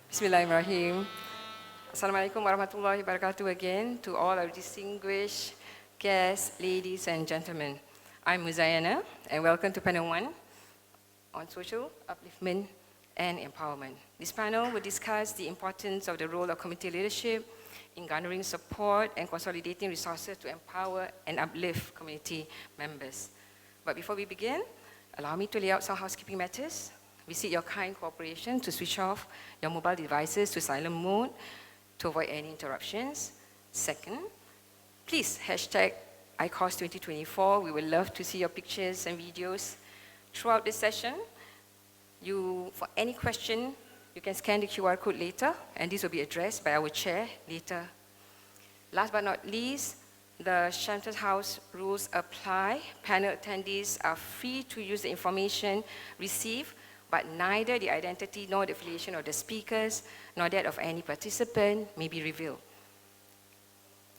Bismillahirrahmanirrahim. Assalamualaikum warahmatullahi wabarakatuh again to all our distinguished guests, ladies and gentlemen. I'm Muzayana and welcome to panel 1 on social upliftment and empowerment. This panel will discuss the importance of the role of community leadership in garnering support and consolidating resources to empower and uplift community members. But before we begin, allow me to lay out some housekeeping matters. We seek your kind cooperation to switch off your mobile devices to silent mode to avoid any interruptions. Second, please hashtag ICOS2024. We would love to see your pictures and videos throughout this session. For any question, you can scan the QR code later, and this will be addressed by our chair later. Last but not least, the Shelter House rules apply. Panel attendees are free to use the information received, but neither the identity nor the affiliation of the speakers, nor that of any participant may be revealed.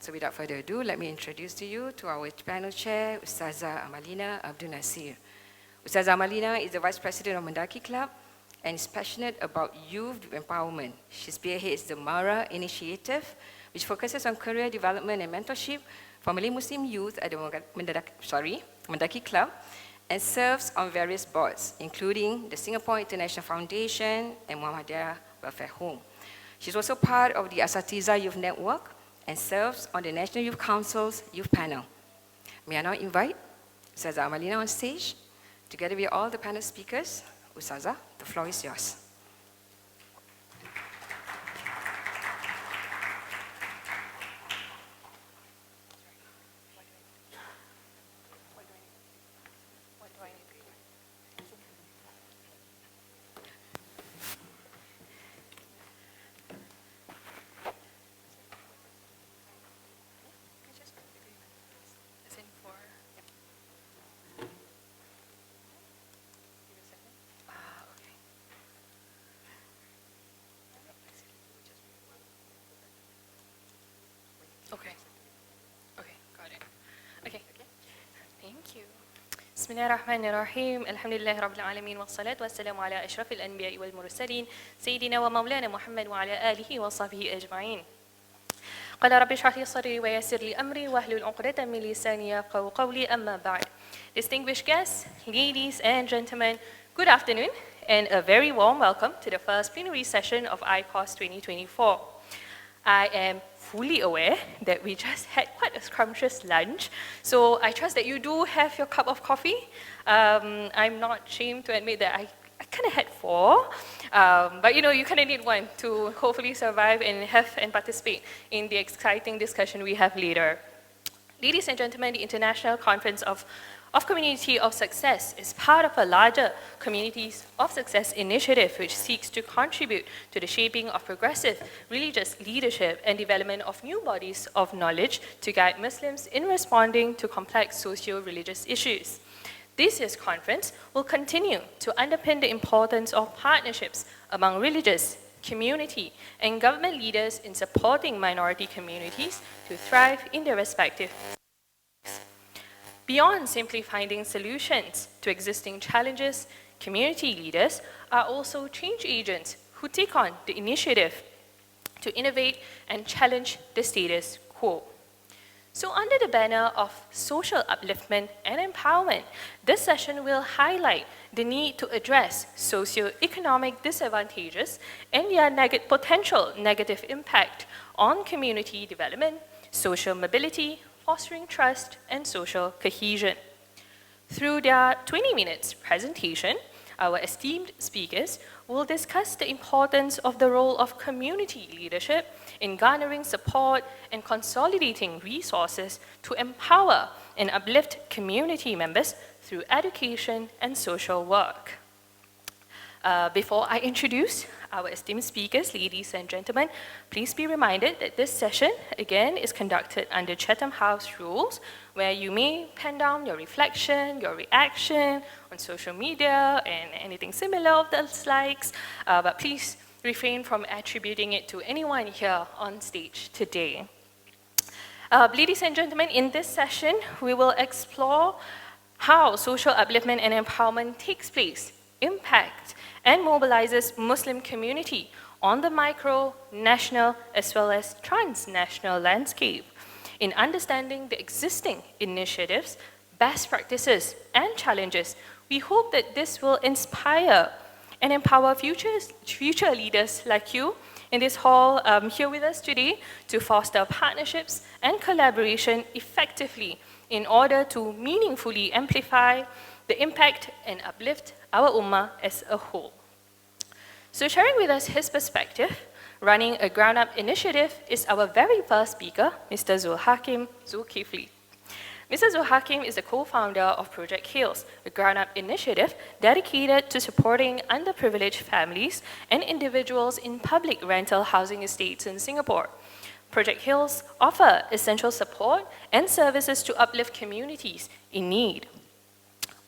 So without further ado, let me introduce to you to our panel chair, Ustazah Amalina Abdul Nasir. Ustazah Amalina is the Vice President of MENDAKI Club and is passionate about youth empowerment. She spearheads the MARA initiative, which focuses on career development and mentorship for Malay Muslim youth at the MENDAKI Club, and serves on various boards, including the Singapore International Foundation and Muhammadiyah Welfare Home. She's also part of the Asatiza Youth Network and serves on the National Youth Council's Youth Panel. May I now invite Ustazah Amalina on stage, together with all the panel speakers. Ustazah, the floor is yours. Okay, got it. Okay, thank you. Bismillahirrahmanirrahim. Alhamdulillahi Rabbil Alamin. Wassalatu wassalamu ala ashrafil anbiya'i wal mursalin. Sayyidina wa maulana Muhammad wa ala alihi wa sahbihi ajma'in. قال رب اشرح لي صدري ويسر لي أمري واحلل عقدة من لساني يفقهوا قولي أما بعد. Distinguished guests, ladies and gentlemen, good afternoon and a very warm welcome to the first plenary session of ICOS 2024. I am fully aware that we just had quite a scrumptious lunch, so I trust that you do have your cup of coffee. I'm not ashamed to admit that I kind of had 4, but you kind of need one to hopefully survive and have and participate in the exciting discussion we have later. Ladies and gentlemen, the International Conference of Community of Success is part of a larger Communities of Success initiative which seeks to contribute to the shaping of progressive religious leadership and development of new bodies of knowledge to guide Muslims in responding to complex socio-religious issues. This year's conference will continue to underpin the importance of partnerships among religious, community, and government leaders in supporting minority communities to thrive in their respective. Beyond simply finding solutions to existing challenges, community leaders are also change agents who take on the initiative to innovate and challenge the status quo. So under the banner of social upliftment and empowerment, this session will highlight the need to address socio-economic disadvantages and their potential negative impact on community development, social mobility, fostering trust, and social cohesion. Through their 20 minutes presentation, our esteemed speakers will discuss the importance of the role of community leadership in garnering support and consolidating resources to empower and uplift community members through education and social work. Before I introduce our esteemed speakers, ladies and gentlemen, please be reminded that this session, again, is conducted under Chatham House rules, where you may pen down your reflection, your reaction on social media, and anything similar of those likes, but please refrain from attributing it to anyone here on stage today. Ladies and gentlemen, in this session, we will explore how social upliftment and empowerment takes place, impacts, and mobilizes Muslim community on the micro, national, as well as transnational landscape. In understanding the existing initiatives, best practices, and challenges, we hope that this will inspire and empower future leaders like you in this hall here with us today to foster partnerships and collaboration effectively in order to meaningfully amplify the impact and uplift our ummah as a whole. So sharing with us his perspective, running a ground-up initiative is our very first speaker, Mr. Zulhaqem Zulkifli. Mr. Zulhaqem is the co-founder of Project Hills, a ground-up initiative dedicated to supporting underprivileged families and individuals in public rental housing estates in Singapore. Project Hills offer essential support and services to uplift communities in need.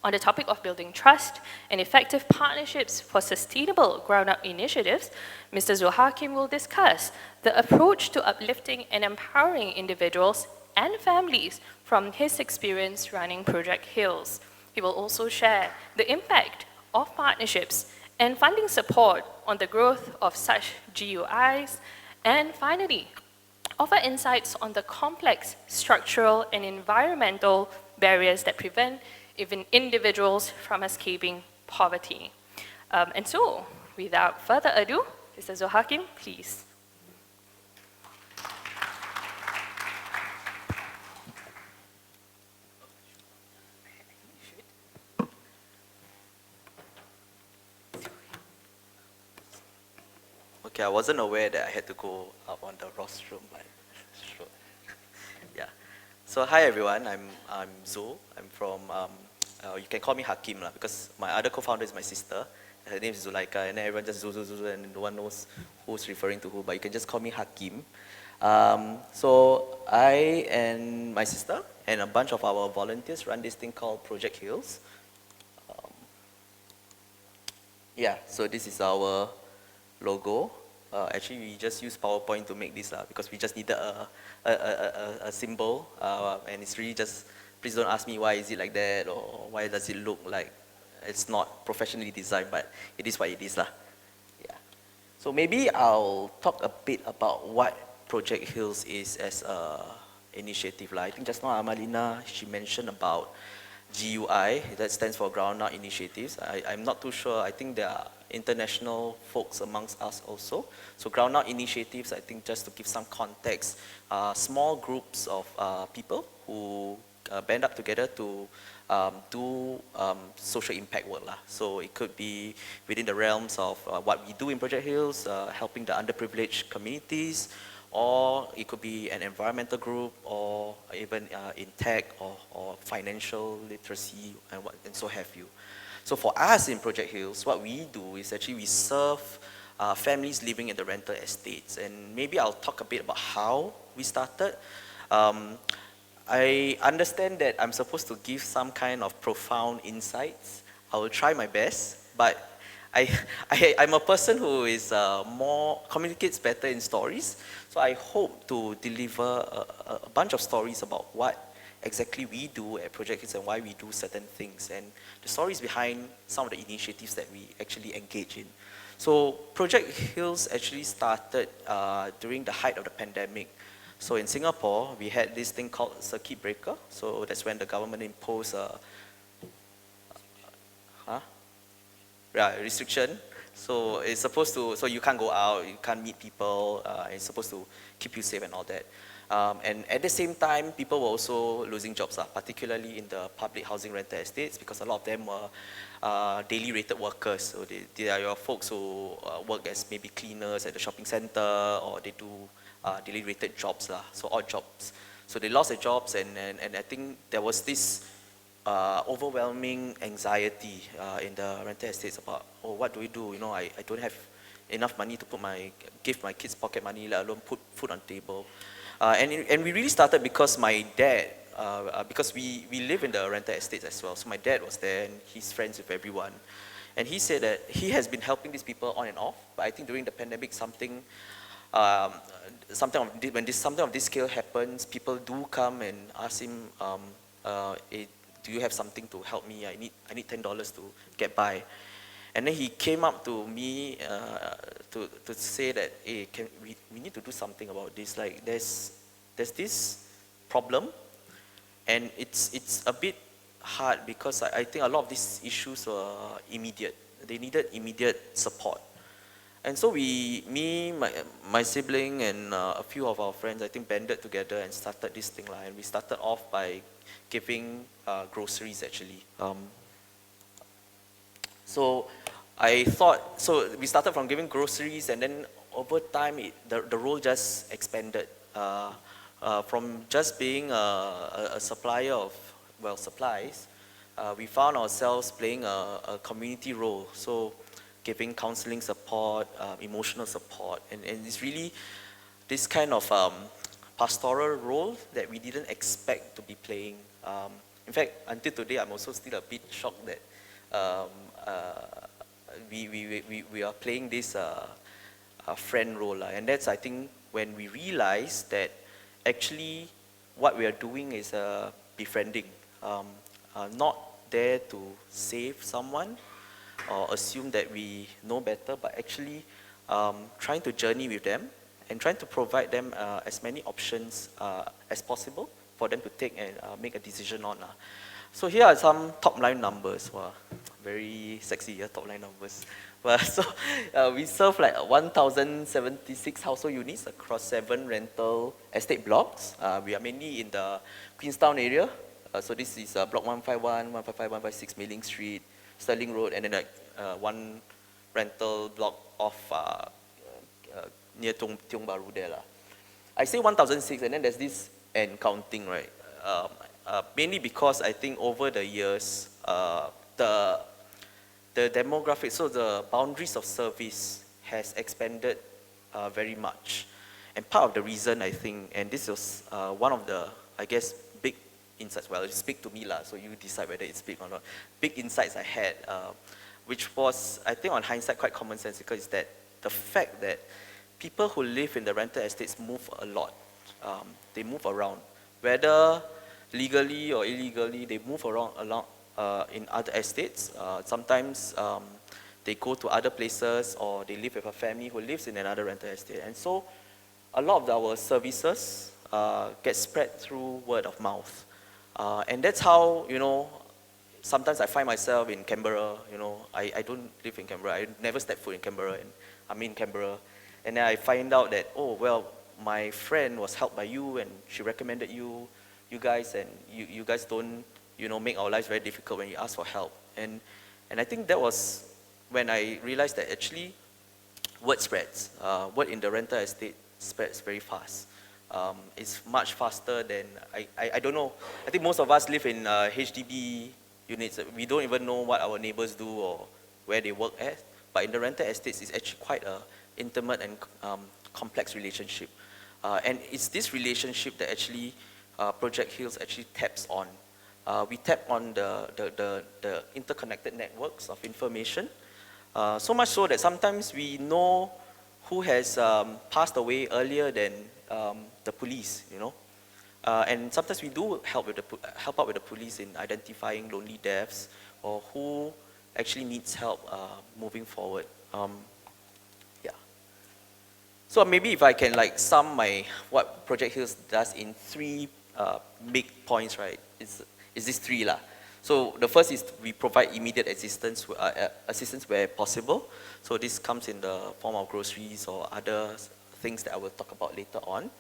On the topic of building trust and effective partnerships for sustainable ground-up initiatives, Mr. Zulhaqem will discuss the approach to uplifting and empowering individuals and families from his experience running Project Hills. He will also share the impact of partnerships and funding support on the growth of such GUIs, and finally, offer insights on the complex structural and environmental barriers that prevent even individuals from escaping poverty. And so, without further ado, Mr. Zulhaqem, please. Okay, I wasn't aware that I had to go up on the rostrum, but sure. Yeah. So hi everyone, I'm Zul. I'm from you can call me Hakim lah, because my other co-founder is my sister. Her name is Zulhaqem, and everyone just Zul, and no one knows who's referring to who. But you can just call me Hakim. So I and my sister and a bunch of our volunteers run this thing called Project Hills. Yeah. So this is our logo. Actually, we just use PowerPoint to make this because we just needed a symbol, and it's really just, please don't ask me why is it like that or why does it look like it's not professionally designed, but it is what it is lah. Yeah. So maybe I'll talk a bit about what Project Hills is as a initiative lah. I think just now Amalina, she mentioned about GUI, that stands for Ground Out Initiatives. I'm not too sure. I think there are international folks amongst us also. So Ground Out Initiatives, I think just to give some context, small groups of people who band up together to do social impact work lah. So it could be within the realms of what we do in Project Hills, helping the underprivileged communities, or it could be an environmental group, or even in tech or financial literacy and so have you. So for us in Project Hills, what we do is actually we serve families living in the rental estates, and maybe I'll talk a bit about how we started. I understand that I'm supposed to give some kind of profound insights. I will try my best, but I'm a person who is communicates better in stories. So I hope to deliver a bunch of stories about what exactly we do at Project Hills and why we do certain things, and the stories behind some of the initiatives that we actually engage in. So Project Hills actually started during the height of the pandemic. So in Singapore, we had this thing called circuit breaker. So that's when the government imposed a restriction. So it's supposed to, so you can't go out, you can't meet people, it's supposed to keep you safe and all that. And at the same time, people were also losing jobs, particularly in the public housing rental estates, because a lot of them were daily rated workers. So they are your folks who work as maybe cleaners at the shopping center, or they do daily rated jobs, so odd jobs. So they lost their jobs, and I think there was this overwhelming anxiety in the rental estates about, oh, what do we do? You know, I don't have enough money to give my kids pocket money, let alone put food on the table. And we really started because my dad, because we live in the rental estates as well. So my dad was there, and he's friends with everyone. And he said that he has been helping these people on and off, but I think during the pandemic, something of this scale happens, people do come and ask him, do you have something to help me? I need $10 to get by. And then he came up to me to say that, hey, we need to do something about this. Like there's this problem, and it's a bit hard because I think a lot of these issues were immediate. They needed immediate support. And so my sibling and a few of our friends, I think, banded together and started this thing. And we started off by giving groceries, actually. So we started from giving groceries, and then over time, the role just expanded. From just being a supplier of, well, supplies, we found ourselves playing a community role. So giving counseling support, emotional support, and it's really this kind of pastoral role that we didn't expect to be playing. In fact, until today, I'm also still a bit shocked that we are playing this friend role. And that's, I think, when we realize that actually what we are doing is befriending, not there to save someone or assume that we know better, but actually trying to journey with them and trying to provide them as many options as possible for them to take and make a decision on. So here are some top line numbers. Wow, very sexy, top line numbers. Well, so we serve like 1,076 household units across 7 rental estate blocks. We are mainly in the Queenstown area. So this is block 151, 155, 156 Mei Street, Sterling Road, and then one rental block off near Tiong Bahru there. I say 1,006, and then there's this and counting, right? Mainly because I think over the years, the demographic, so the boundaries of service has expanded very much. And part of the reason, I think, and this was one of the, I guess, big insights, well, you speak to me, so you decide whether it's big or not. Big insights I had, which was, I think on hindsight, quite commonsensical, is that the fact that people who live in the rental estates move a lot. They move around. Whether legally or illegally, they move around in other estates. Sometimes they go to other places, or they live with a family who lives in another rental estate. And so a lot of our services get spread through word of mouth. And that's how, sometimes I find myself in Canberra. I don't live in Canberra. I never step foot in Canberra, and I'm in Canberra. And then I find out that, oh, well, my friend was helped by you, and she recommended you guys, and you guys don't, make our lives very difficult when you ask for help. And I think that was when I realized that actually word spreads. Word in the rental estate spreads very fast. It's much faster than, I don't know, I think most of us live in HDB units. We don't even know what our neighbors do or where they work at. But in the rental estates, it's actually quite an intimate and complex relationship. And it's this relationship that actually Project Hills actually taps on. We tap on the interconnected networks of information, so much so that sometimes we know who has passed away earlier than the police, and sometimes we do help out with the police in identifying lonely deaths or who actually needs help moving forward. So maybe if I can sum what Project Hills does in 3 big points, right? Is these 3 . So the first is we provide immediate assistance where possible. So this comes in the form of groceries or other things that I will talk about later on.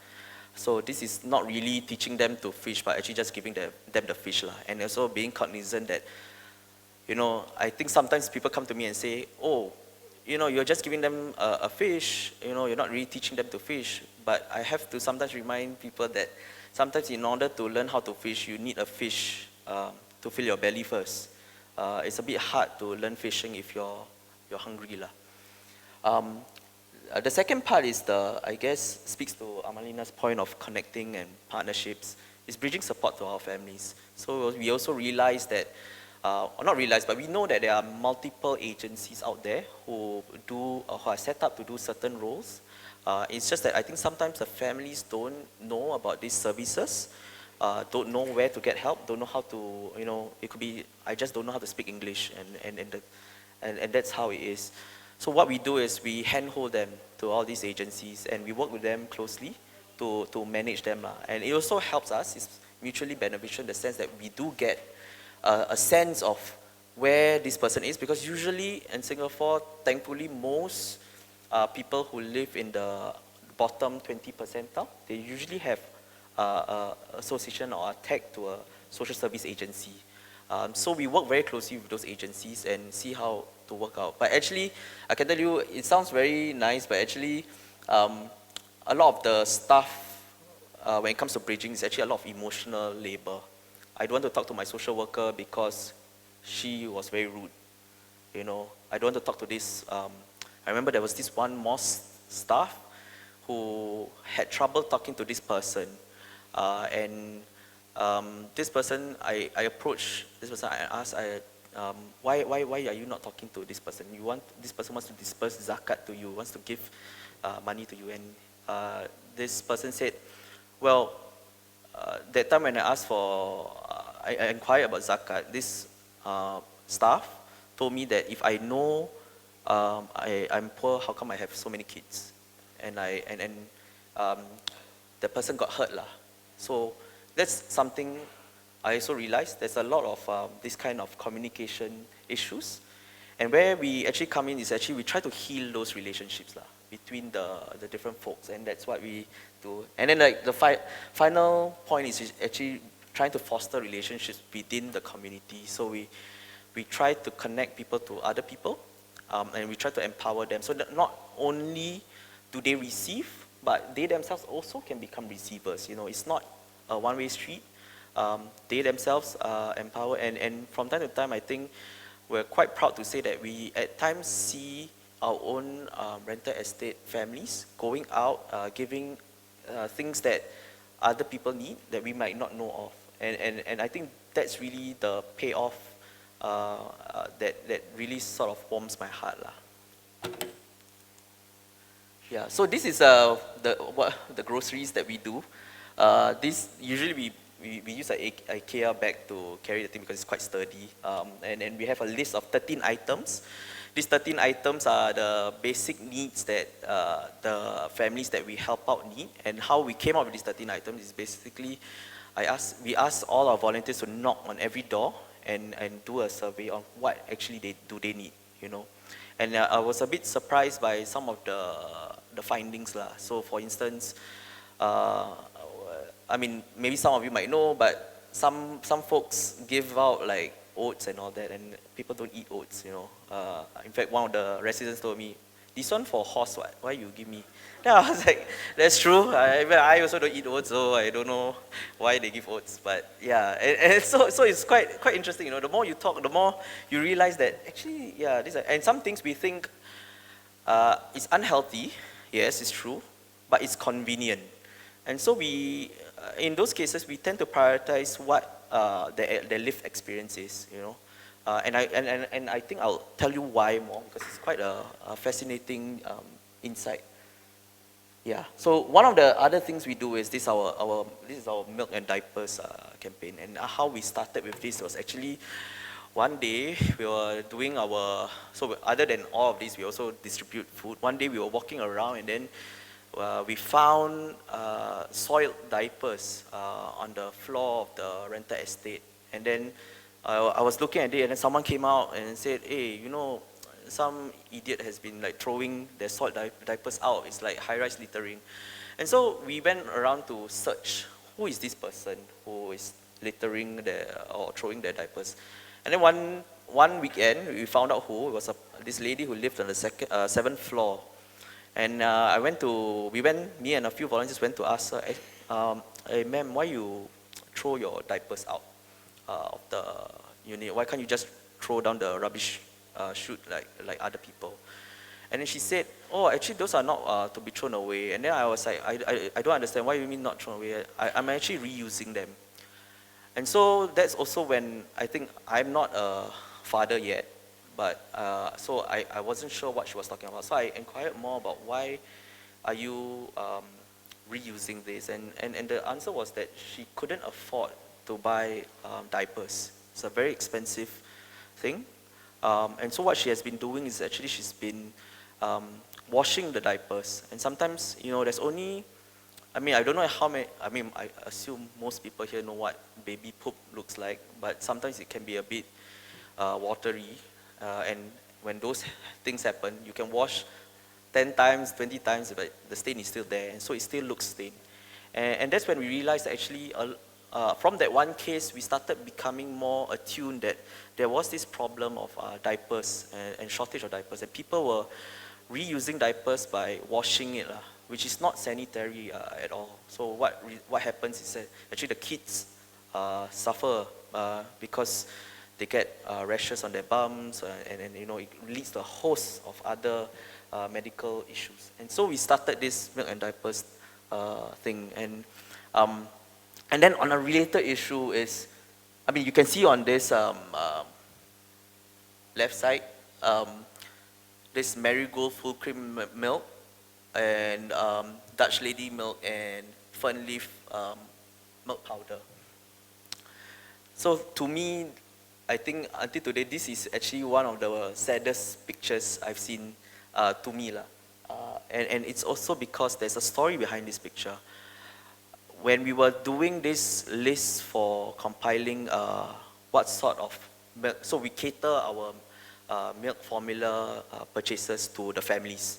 So this is not really teaching them to fish, but actually just giving them the fish, and also being cognizant that, I think sometimes people come to me and say, oh, you're just giving them a fish, you're not really teaching them to fish. But I have to sometimes remind people that sometimes in order to learn how to fish, you need a fish to fill your belly first. It's a bit hard to learn fishing if you're hungry. The second part is I guess, speaks to Amalina's point of connecting and partnerships, is bridging support to our families. So we also realize that, not realize, but we know that there are multiple agencies out there who are set up to do certain roles. It's just that I think sometimes the families don't know about these services, don't know where to get help, don't know how to, it could be, I just don't know how to speak English, and that's how it is. So what we do is we handhold them to all these agencies, and we work with them closely to manage them. And it also helps us, it's mutually beneficial in the sense that we do get a sense of where this person is, because usually in Singapore, thankfully, most people who live in the bottom 20 percentile, they usually have association or a tag to a social service agency. So we work very closely with those agencies and see how to work out. But actually, I can tell you, it sounds very nice, but actually, a lot of the stuff when it comes to bridging is actually a lot of emotional labor. I don't want to talk to my social worker because she was very rude. You know, I don't want to talk to this. I remember there was this one mosque staff who had trouble talking to this person, and this person, I approached this person. I asked, why are you not talking to this person? This person wants to disperse zakat to you, wants to give money to you, and this person said, well, that time when I asked for, I inquired about zakat, this staff told me that if I know I'm poor, how come I have so many kids? And the person got hurt lah. So that's something I also realized. There's a lot of this kind of communication issues, and where we actually come in is actually we try to heal those relationships lah between the different folks, and that's what we do. And then like the final point is actually trying to foster relationships within the community. So we try to connect people to other people, and we try to empower them so that not only do they receive, but they themselves also can become receivers. You know, it's not a one-way street. They themselves empower, and from time to time, I think we're quite proud to say that we at times see our own rental estate families going out, giving things that other people need that we might not know of, and I think that's really the payoff that really sort of warms my heart lah. Yeah, so this is the groceries that we do. This usually we use a IKEA bag to carry the thing because it's quite sturdy. And we have a list of 13 items. These 13 items are the basic needs that the families that we help out need. And how we came up with these 13 items is basically, we asked all our volunteers to knock on every door and do a survey on what actually they need, you know. And I was a bit surprised by some of the findings lah. So for instance, I mean, maybe some of you might know, but some folks give out like oats and all that, and people don't eat oats, you know. In fact, one of the residents told me, "This one for horse, what? Why you give me?" Yeah, I was like, "That's true. I also don't eat oats, so I don't know why they give oats." But yeah, and so it's quite interesting, you know. The more you talk, the more you realize that actually, yeah, and some things we think it's unhealthy. Yes, it's true, but it's convenient. And so in those cases, we tend to prioritize what their lived experience is, you know. And I think I'll tell you why more, because it's quite a fascinating insight. Yeah. So one of the other things we do is this is our milk and diapers campaign, and how we started with this was actually one day we were doing so other than all of this, we also distribute food. One day we were walking around, and then we found soiled diapers on the floor of the rental estate. And then I was looking at it, and then someone came out and said, "Hey, you know, some idiot has been like throwing their soiled diapers out. It's like high-rise littering." And so we went around to search, who is this person who is littering or throwing their diapers. And then one weekend, we found out who. It was this lady who lived on the 7th floor. And me and a few volunteers went to ask her, "Hey, ma'am, why you throw your diapers out of the unit? Why can't you just throw down the rubbish chute like other people?" And then she said, "Oh, actually those are not to be thrown away." And then I was like, I don't understand, why you mean not thrown away? I'm actually reusing them. And so that's also when I think I'm not a father yet, but so I wasn't sure what she was talking about. So I inquired more about why are you reusing this, and the answer was that she couldn't afford to buy diapers. It's a very expensive thing. And so what she has been doing is actually she's been washing the diapers. And sometimes, there's only, I don't know how many, I assume most people here know what baby poop looks like, but sometimes it can be a bit watery. And when those things happen, you can wash 10 times, 20 times, but the stain is still there, and so it still looks stained. And that's when we realized that actually, from that one case, we started becoming more attuned that there was this problem of diapers and shortage of diapers, and people were reusing diapers by washing it, which is not sanitary at all. So what happens is that actually the kids suffer because they get rashes on their bums, and it leads to a host of other medical issues. And so we started this milk and diapers thing. And then on a related issue is, you can see on this left side, this marigold full cream milk, and Dutch lady milk, and fern leaf milk powder. So to me, I think until today, this is actually one of the saddest pictures I've seen to me. And it's also because there's a story behind this picture. When we were doing this list for compiling what sort of milk, so we cater our milk formula purchases to the families.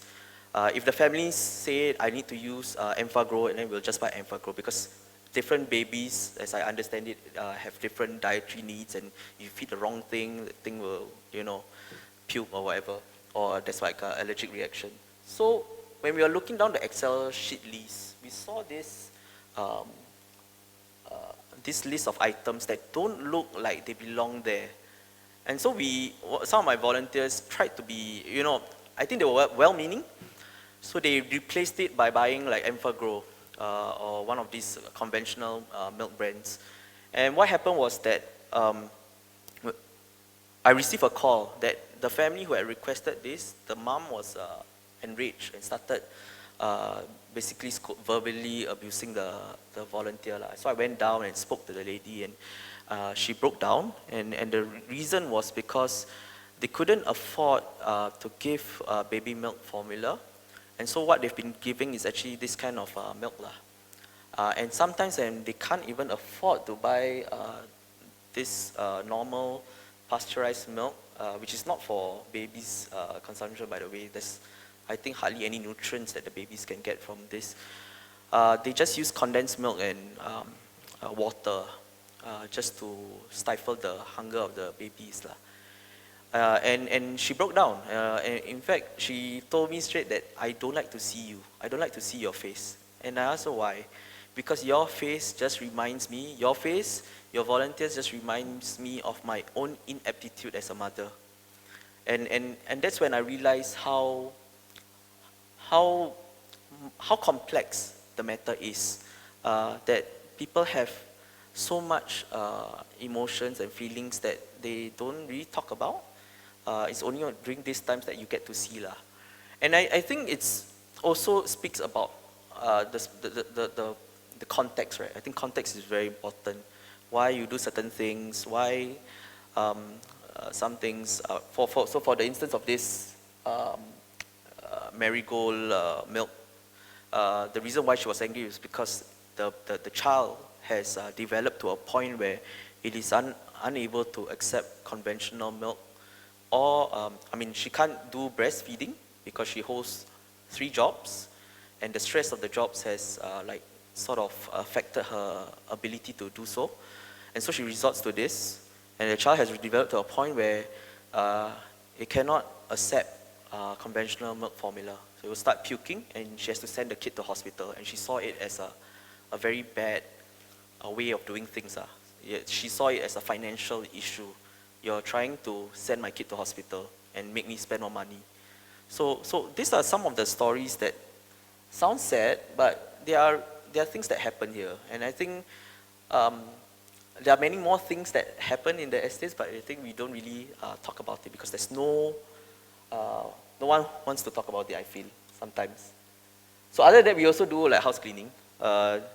If the families say, I need to use Enfagrow, and then we'll just buy Enfagrow, because different babies, as I understand it, have different dietary needs, and you feed the wrong thing, the thing will, puke or whatever, or there's like an allergic reaction. So when we were looking down the Excel sheet list, we saw this this list of items that don't look like they belong there. And so some of my volunteers tried to be, I think they were well-meaning, so they replaced it by buying like Enfagrow or one of these conventional milk brands. And what happened was that I received a call that the family who had requested this, the mom was enraged and started basically verbally abusing the volunteer. So I went down and spoke to the lady, and she broke down, and the reason was because they couldn't afford to give baby milk formula, and so what they've been giving is actually this kind of milk. And sometimes they can't even afford to buy this normal pasteurized milk, which is not for babies' consumption, by the way. There's, I think, hardly any nutrients that the babies can get from this. They just use condensed milk and water just to stifle the hunger of the babies. And she broke down. And in fact, she told me straight that, I don't like to see you. I don't like to see your face. And I asked her why. Because your face just reminds me, your volunteers just reminds me of my own ineptitude as a mother. And that's when I realized how complex the matter is, that people have so much emotions and feelings that they don't really talk about. It's only during these times that you get to see. And I think it's also speaks about the context, right? I think context is very important. Why you do certain things, why some things, so for the instance of this marigold milk, the reason why she was angry is because the child has developed to a point where it is unable to accept conventional milk, or she can't do breastfeeding because she holds 3 jobs, and the stress of the jobs has sort of affected her ability to do so, and so she resorts to this, and the child has developed to a point where it cannot accept conventional milk formula. So it will start puking, and she has to send the kid to hospital, and she saw it as a very bad way of doing things. She saw it as a financial issue. You're trying to send my kid to hospital and make me spend more money. So these are some of the stories that sound sad, but there are things that happen here. And I think there are many more things that happen in the estates, but I think we don't really talk about it because there's no one wants to talk about it, I feel, sometimes. So other than that, we also do like house cleaning.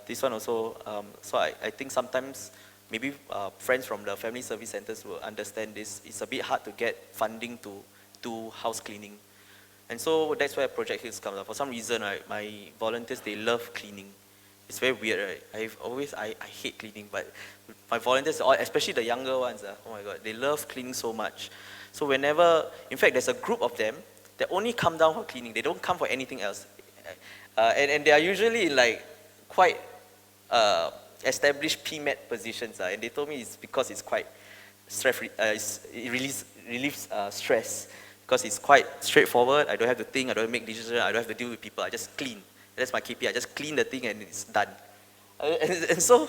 This one also, so I think sometimes maybe friends from the family service centers will understand this. It's a bit hard to get funding to do house cleaning. And so that's where Project Hills comes up. For some reason, right, my volunteers, they love cleaning. It's very weird, right? I hate cleaning, but my volunteers, especially the younger ones, oh my God, they love cleaning so much. So whenever, in fact, there's a group of them that only come down for cleaning. They don't come for anything else. And they are usually in like quite established PMET positions. And they told me it's because it's quite stress, it relieves stress. Because it's quite straightforward. I don't have to think, I don't have to make decisions, I don't have to deal with people. I just clean. That's my KPI. I just clean the thing and it's done. And so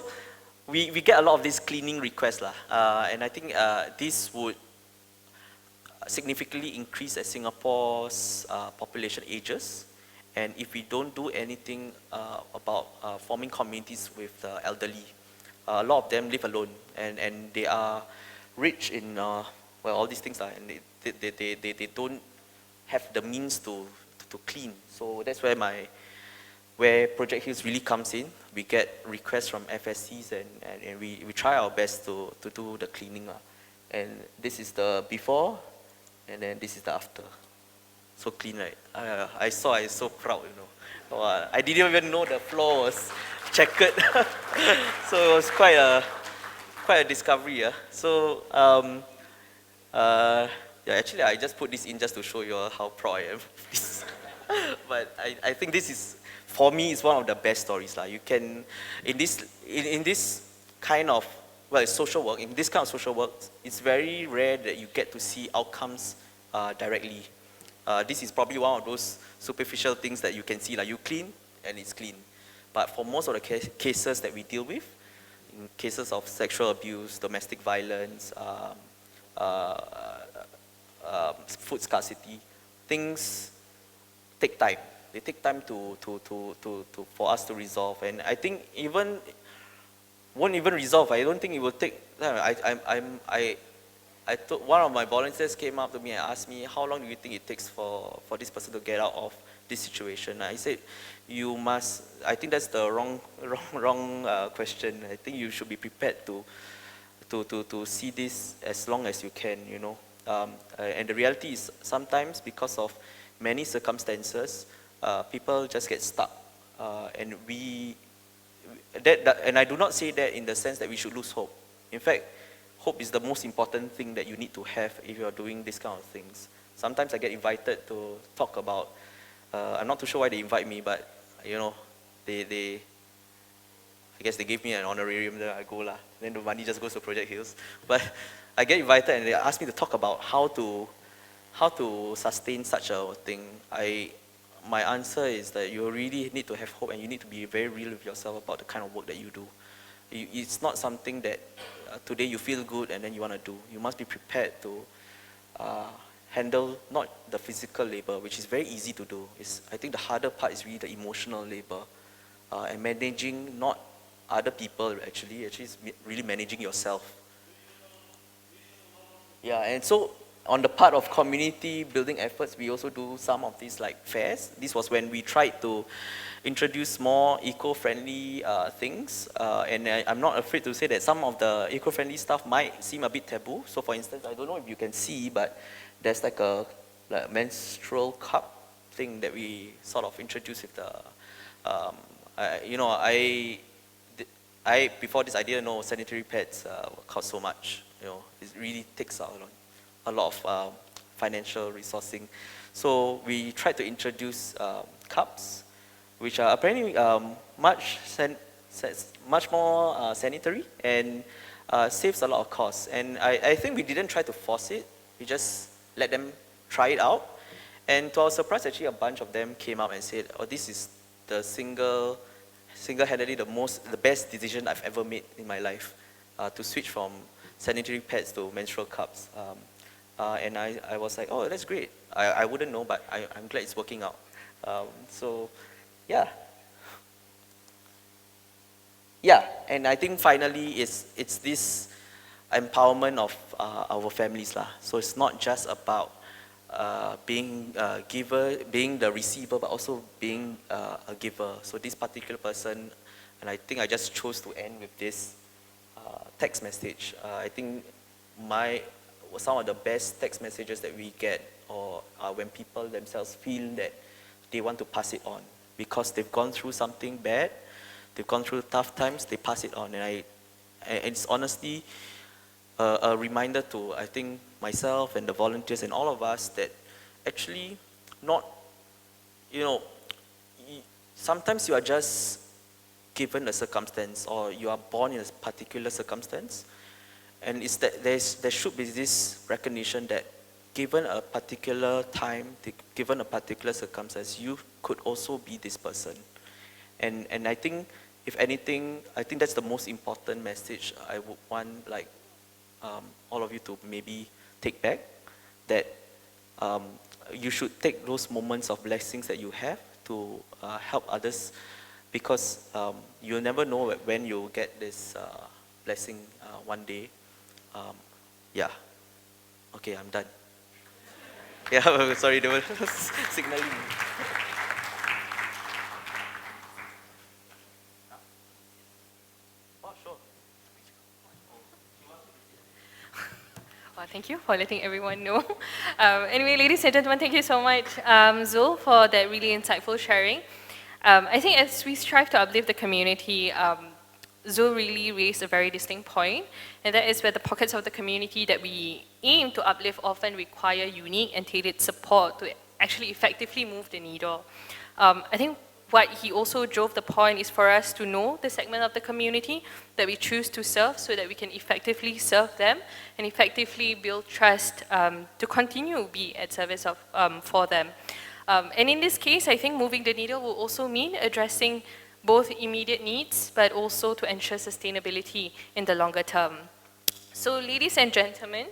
we get a lot of these cleaning requests. And I think this would significantly increase as Singapore's population ages. And if we don't do anything about forming communities with the elderly, a lot of them live alone. And they are rich in, well, all these things. And they don't have the means to clean. So that's where Project Hills really comes in. We get requests from FSCs and we try our best to do the cleaning. And this is the before, and then this is the after. So clean, right? I saw, I was so proud, you know. Oh, I didn't even know the floor was checkered. So it was quite a discovery. So, yeah, actually, I just put this in just to show you all how proud I am of this. But I think this is, for me, it's one of the best stories. You can, in this kind of, well, it's social work. In this kind of social work, it's very rare that you get to see outcomes directly. This is probably one of those superficial things that you can see, like you clean and it's clean. But for most of the cases that we deal with, in cases of sexual abuse, domestic violence, food scarcity, things take time. They take time for us to resolve. And I think won't even resolve. I don't think it will take. One of my volunteers came up to me and asked me, how long do you think it takes for this person to get out of this situation? I said, you must. I think that's the wrong question. I think you should be prepared to see this as long as you can, you know. And the reality is sometimes because of many circumstances, people just get stuck. And I do not say that in the sense that we should lose hope. In fact, hope is the most important thing that you need to have if you are doing this kind of things. Sometimes I get invited to talk about, I'm not too sure why they invite me, but you know, I guess they gave me an honorarium, then I go lah. Then the money just goes to Project Hills. But I get invited and they ask me to talk about how to sustain such a thing. My answer is that you really need to have hope and you need to be very real with yourself about the kind of work that you do. It's not something that today you feel good and then you want to do. You must be prepared to handle not the physical labor, which is very easy to do. I think the harder part is really the emotional labor and managing not other people actually is really managing yourself. Yeah, and so on the part of community building efforts, we also do some of these like fairs. This was when we tried to introduce more eco-friendly things. And I'm not afraid to say that some of the eco-friendly stuff might seem a bit taboo. So for instance, I don't know if you can see, but there's like a menstrual cup thing that we sort of introduced with the, before this I didn't know sanitary pads cost so much. You know, it really takes a lot of financial resourcing. So we tried to introduce cups, which are apparently much more sanitary and saves a lot of costs. And I think we didn't try to force it. We just let them try it out. And to our surprise, actually, a bunch of them came up and said, "Oh, this is the single-handedly the best decision I've ever made in my life, to switch from sanitary pads to menstrual cups." And I was like, "Oh, that's great. I wouldn't know, but I'm glad it's working out." So, yeah. Yeah, and I think finally it's this empowerment of our families lah. So it's not just about being the receiver, but also being a giver. So this particular person, and I think I just chose to end with this text message. I think some of the best text messages that we get are when people themselves feel that they want to pass it on because they've gone through something bad, they've gone through tough times, they pass it on. And it's honestly a reminder to, I think, myself and the volunteers and all of us that actually not, sometimes you are just given a circumstance or you are born in a particular circumstance, and it's that there should be this recognition that given a particular time, given a particular circumstance, you could also be this person. And I think, if anything, I think that's the most important message I would want all of you to maybe take back, that you should take those moments of blessings that you have to help others, because you'll never know when you'll get this blessing one day. Yeah. Okay, I'm done. Yeah, sorry, they were signaling. Oh, sure. Well, thank you for letting everyone know. Anyway, ladies and gentlemen, thank you so much, Zul, for that really insightful sharing. I think as we strive to uplift the community, Zul really raised a very distinct point, and that is where the pockets of the community that we aim to uplift often require unique and tailored support to actually effectively move the needle. I think what he also drove the point is for us to know the segment of the community that we choose to serve so that we can effectively serve them and effectively build trust to continue be at service of, for them. And in this case, I think moving the needle will also mean addressing both immediate needs, but also to ensure sustainability in the longer term. So ladies and gentlemen,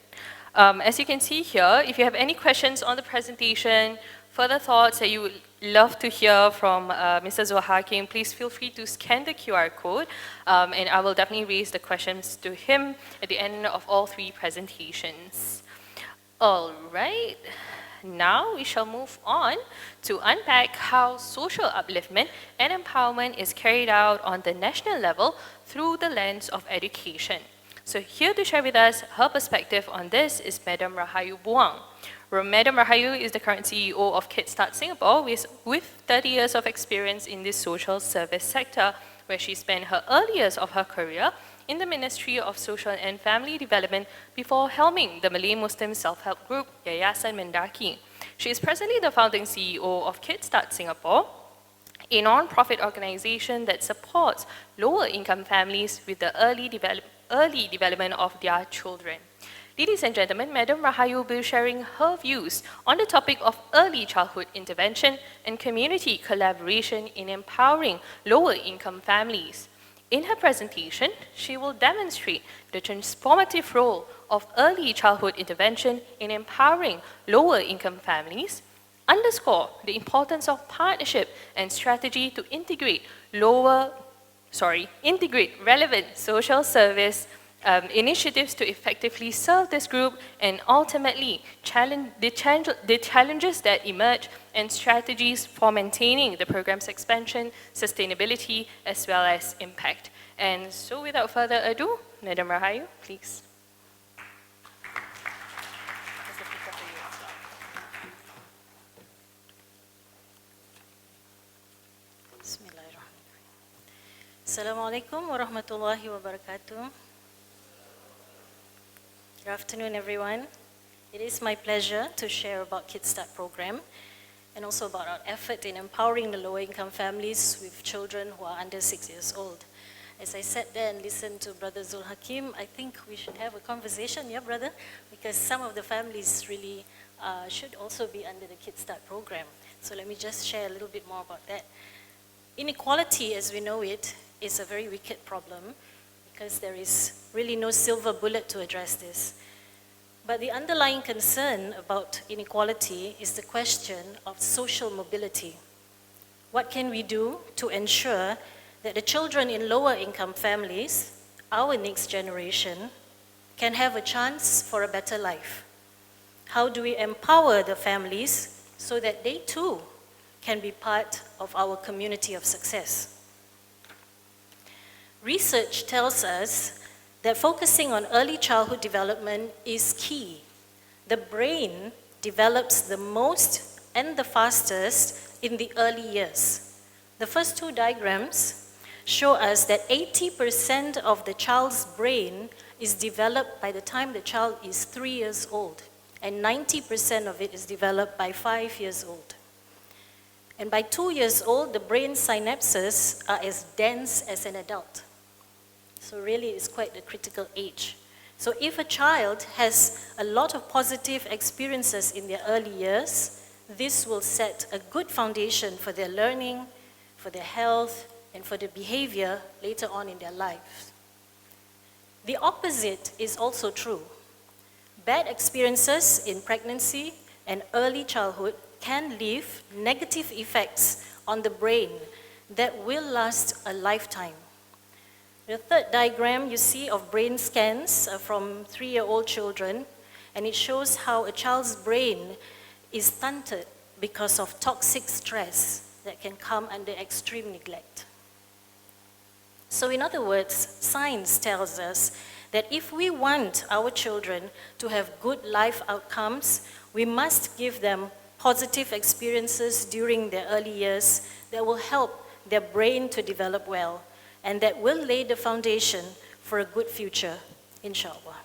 as you can see here, if you have any questions on the presentation, further thoughts that you would love to hear from Mr. Zulhaqem, please feel free to scan the QR code, and I will definitely raise the questions to him at the end of all three presentations. All right. Now we shall move on to unpack how social upliftment and empowerment is carried out on the national level through the lens of education. So here to share with us her perspective on this is Madam Rahayu Buang. Madam Rahayu is the current CEO of KidSTART Singapore with 30 years of experience in the social service sector, where she spent her early years of her career in the Ministry of Social and Family Development before helming the Malay Muslim self-help group Yayasan MENDAKI. She is presently the founding CEO of KidSTART Singapore, a non-profit organization that supports lower-income families with the early development of their children. Ladies and gentlemen, Madam Rahayu will be sharing her views on the topic of early childhood intervention and community collaboration in empowering lower-income families. In her presentation, she will demonstrate the transformative role of early childhood intervention in empowering lower-income families, underscore the importance of partnership and strategy to integrate relevant social service initiatives to effectively serve this group, and ultimately the challenges that emerge and strategies for maintaining the program's expansion, sustainability, as well as impact. And so without further ado, Madam Rahayu, please. Assalamualaikum warahmatullahi wabarakatuh. Good afternoon, everyone. It is my pleasure to share about KidSTART program and also about our effort in empowering the lower-income families with children who are under 6 years old. As I sat there and listened to Brother Zulhaqem, I think we should have a conversation, yeah, brother? Because some of the families really should also be under the KidSTART program. So let me just share a little bit more about that. Inequality, as we know it, is a very wicked problem because there is really no silver bullet to address this. But the underlying concern about inequality is the question of social mobility. What can we do to ensure that the children in lower income families, our next generation, can have a chance for a better life? How do we empower the families so that they too can be part of our community of success? Research tells us that focusing on early childhood development is key. The brain develops the most and the fastest in the early years. The first two diagrams show us that 80% of the child's brain is developed by the time the child is 3 years old, and 90% of it is developed by 5 years old. And by 2 years old, the brain synapses are as dense as an adult. So really, it's quite a critical age. So if a child has a lot of positive experiences in their early years, this will set a good foundation for their learning, for their health, and for their behavior later on in their lives. The opposite is also true. Bad experiences in pregnancy and early childhood can leave negative effects on the brain that will last a lifetime. The third diagram you see of brain scans from 3-year-old children, and it shows how a child's brain is stunted because of toxic stress that can come under extreme neglect. So in other words, science tells us that if we want our children to have good life outcomes, we must give them positive experiences during their early years that will help their brain to develop well, and that will lay the foundation for a good future, inshallah.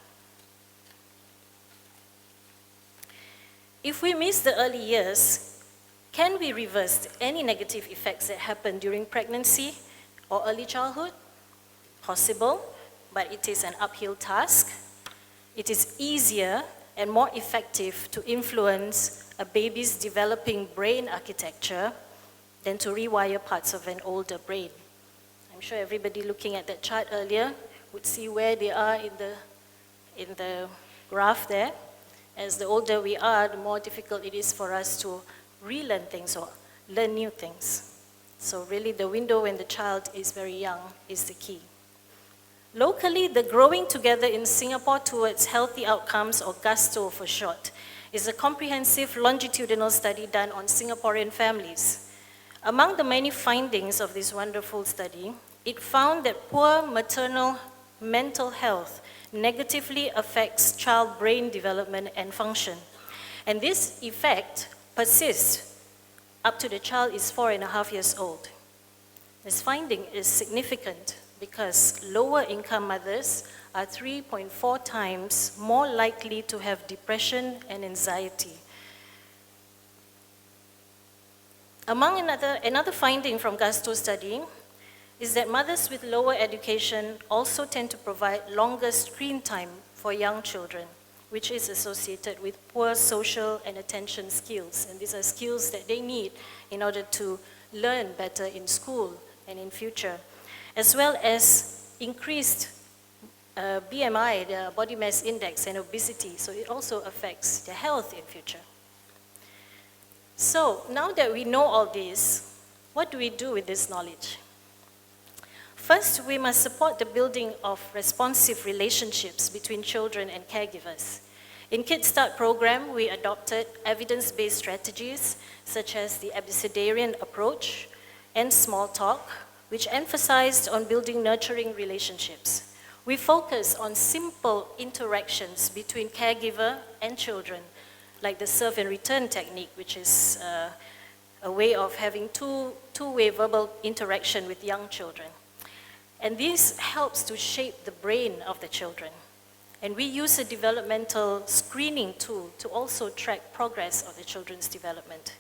If we miss the early years, can we reverse any negative effects that happen during pregnancy or early childhood? Possible, but it is an uphill task. It is easier and more effective to influence a baby's developing brain architecture than to rewire parts of an older brain. I'm sure everybody looking at that chart earlier would see where they are in the graph there. As the older we are, the more difficult it is for us to relearn things or learn new things. So really the window when the child is very young is the key. Locally, the Growing Together in Singapore Towards Healthy Outcomes, or GUSTO for short, is a comprehensive longitudinal study done on Singaporean families. Among the many findings of this wonderful study, it found that poor maternal mental health negatively affects child brain development and function. And this effect persists up to the child is 4.5 years old. This finding is significant because lower income mothers are 3.4 times more likely to have depression and anxiety. Among another finding from GUSTO study is that mothers with lower education also tend to provide longer screen time for young children, which is associated with poor social and attention skills. And these are skills that they need in order to learn better in school and in future, as well as increased BMI, the body mass index, and obesity. So it also affects their health in future. So now that we know all this, what do we do with this knowledge? First, we must support the building of responsive relationships between children and caregivers. In KidSTART program, we adopted evidence-based strategies such as the abecedarian approach and small talk, which emphasized on building nurturing relationships. We focus on simple interactions between caregiver and children, like the serve and return technique, which is a way of having two-way verbal interaction with young children. And this helps to shape the brain of the children. And we use a developmental screening tool to also track progress of the children's development.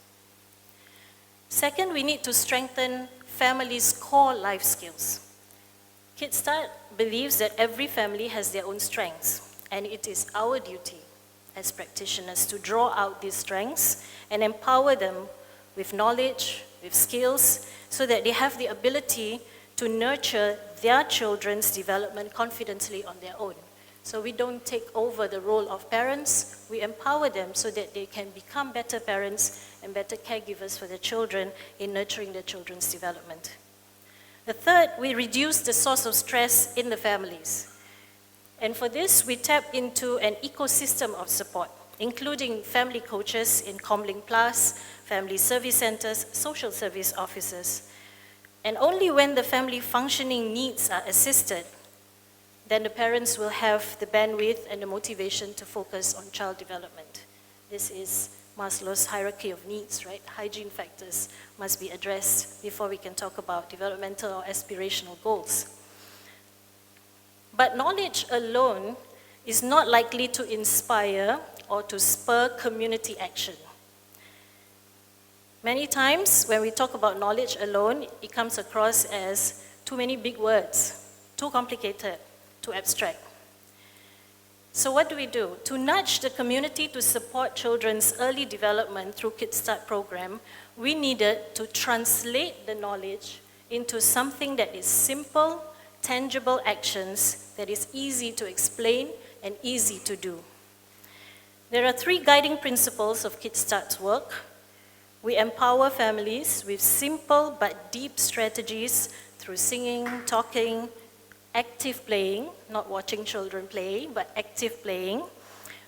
Second, we need to strengthen families' core life skills. KidSTART believes that every family has their own strengths, and it is our duty as practitioners to draw out these strengths and empower them with knowledge, with skills, so that they have the ability to nurture their children's development confidently on their own. So we don't take over the role of parents, we empower them so that they can become better parents and better caregivers for their children in nurturing their children's development. The third, we reduce the source of stress in the families. And for this, we tap into an ecosystem of support, including family coaches in Comlink Plus, family service centers, social service officers. And only when the family functioning needs are assisted, then the parents will have the bandwidth and the motivation to focus on child development. This is Maslow's hierarchy of needs, right? Hygiene factors must be addressed before we can talk about developmental or aspirational goals. But knowledge alone is not likely to inspire or to spur community action. Many times when we talk about knowledge alone, it comes across as too many big words, too complicated, too abstract. So what do we do? To nudge the community to support children's early development through KidSTART program, we needed to translate the knowledge into something that is simple, tangible actions that is easy to explain and easy to do. There are 3 guiding principles of KidSTART's work. We empower families with simple but deep strategies through singing, talking, active playing, not watching children play, but active playing,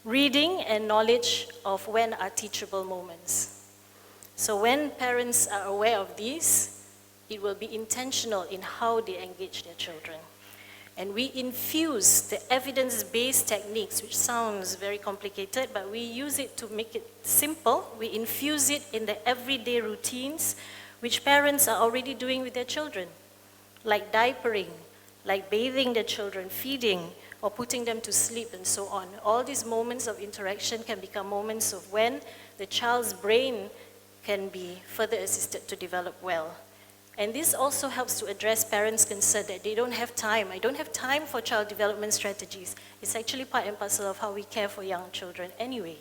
reading, and knowledge of when are teachable moments. So when parents are aware of these, it will be intentional in how they engage their children. And we infuse the evidence-based techniques, which sounds very complicated, but we use it to make it simple. We infuse it in the everyday routines, which parents are already doing with their children, like diapering, like bathing the children, feeding, or putting them to sleep, and so on. All these moments of interaction can become moments of when the child's brain can be further assisted to develop well. And this also helps to address parents' concern that they don't have time. I don't have time for child development strategies. It's actually part and parcel of how we care for young children anyway.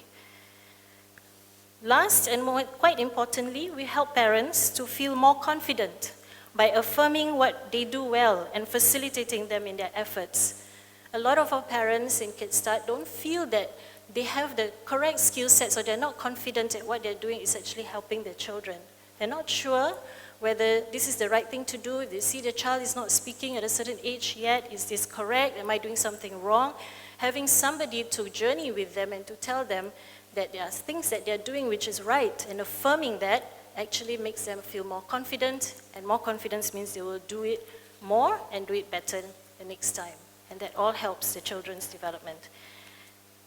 Last and quite importantly, we help parents to feel more confident by affirming what they do well and facilitating them in their efforts. A lot of our parents in KidSTART don't feel that they have the correct skill sets, or they're not confident that what they're doing is actually helping their children. They're not sure whether this is the right thing to do. If they see the child is not speaking at a certain age yet, is this correct? Am I doing something wrong? Having somebody to journey with them and to tell them that there are things that they're doing which is right, and affirming that actually makes them feel more confident, and more confidence means they will do it more and do it better the next time. And that all helps the children's development.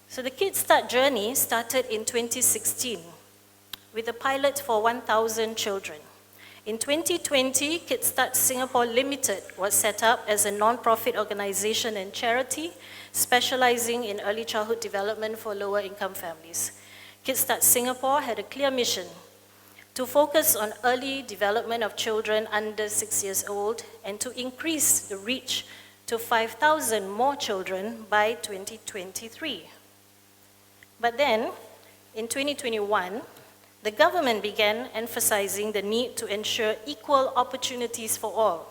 So the KidSTART journey started in 2016 with a pilot for 1,000 children. In 2020, KidSTART Singapore Limited was set up as a non-profit organization and charity specializing in early childhood development for lower income families. KidSTART Singapore had a clear mission to focus on early development of children under 6 years old and to increase the reach to 5,000 more children by 2023. But then, in 2021, the government began emphasizing the need to ensure equal opportunities for all.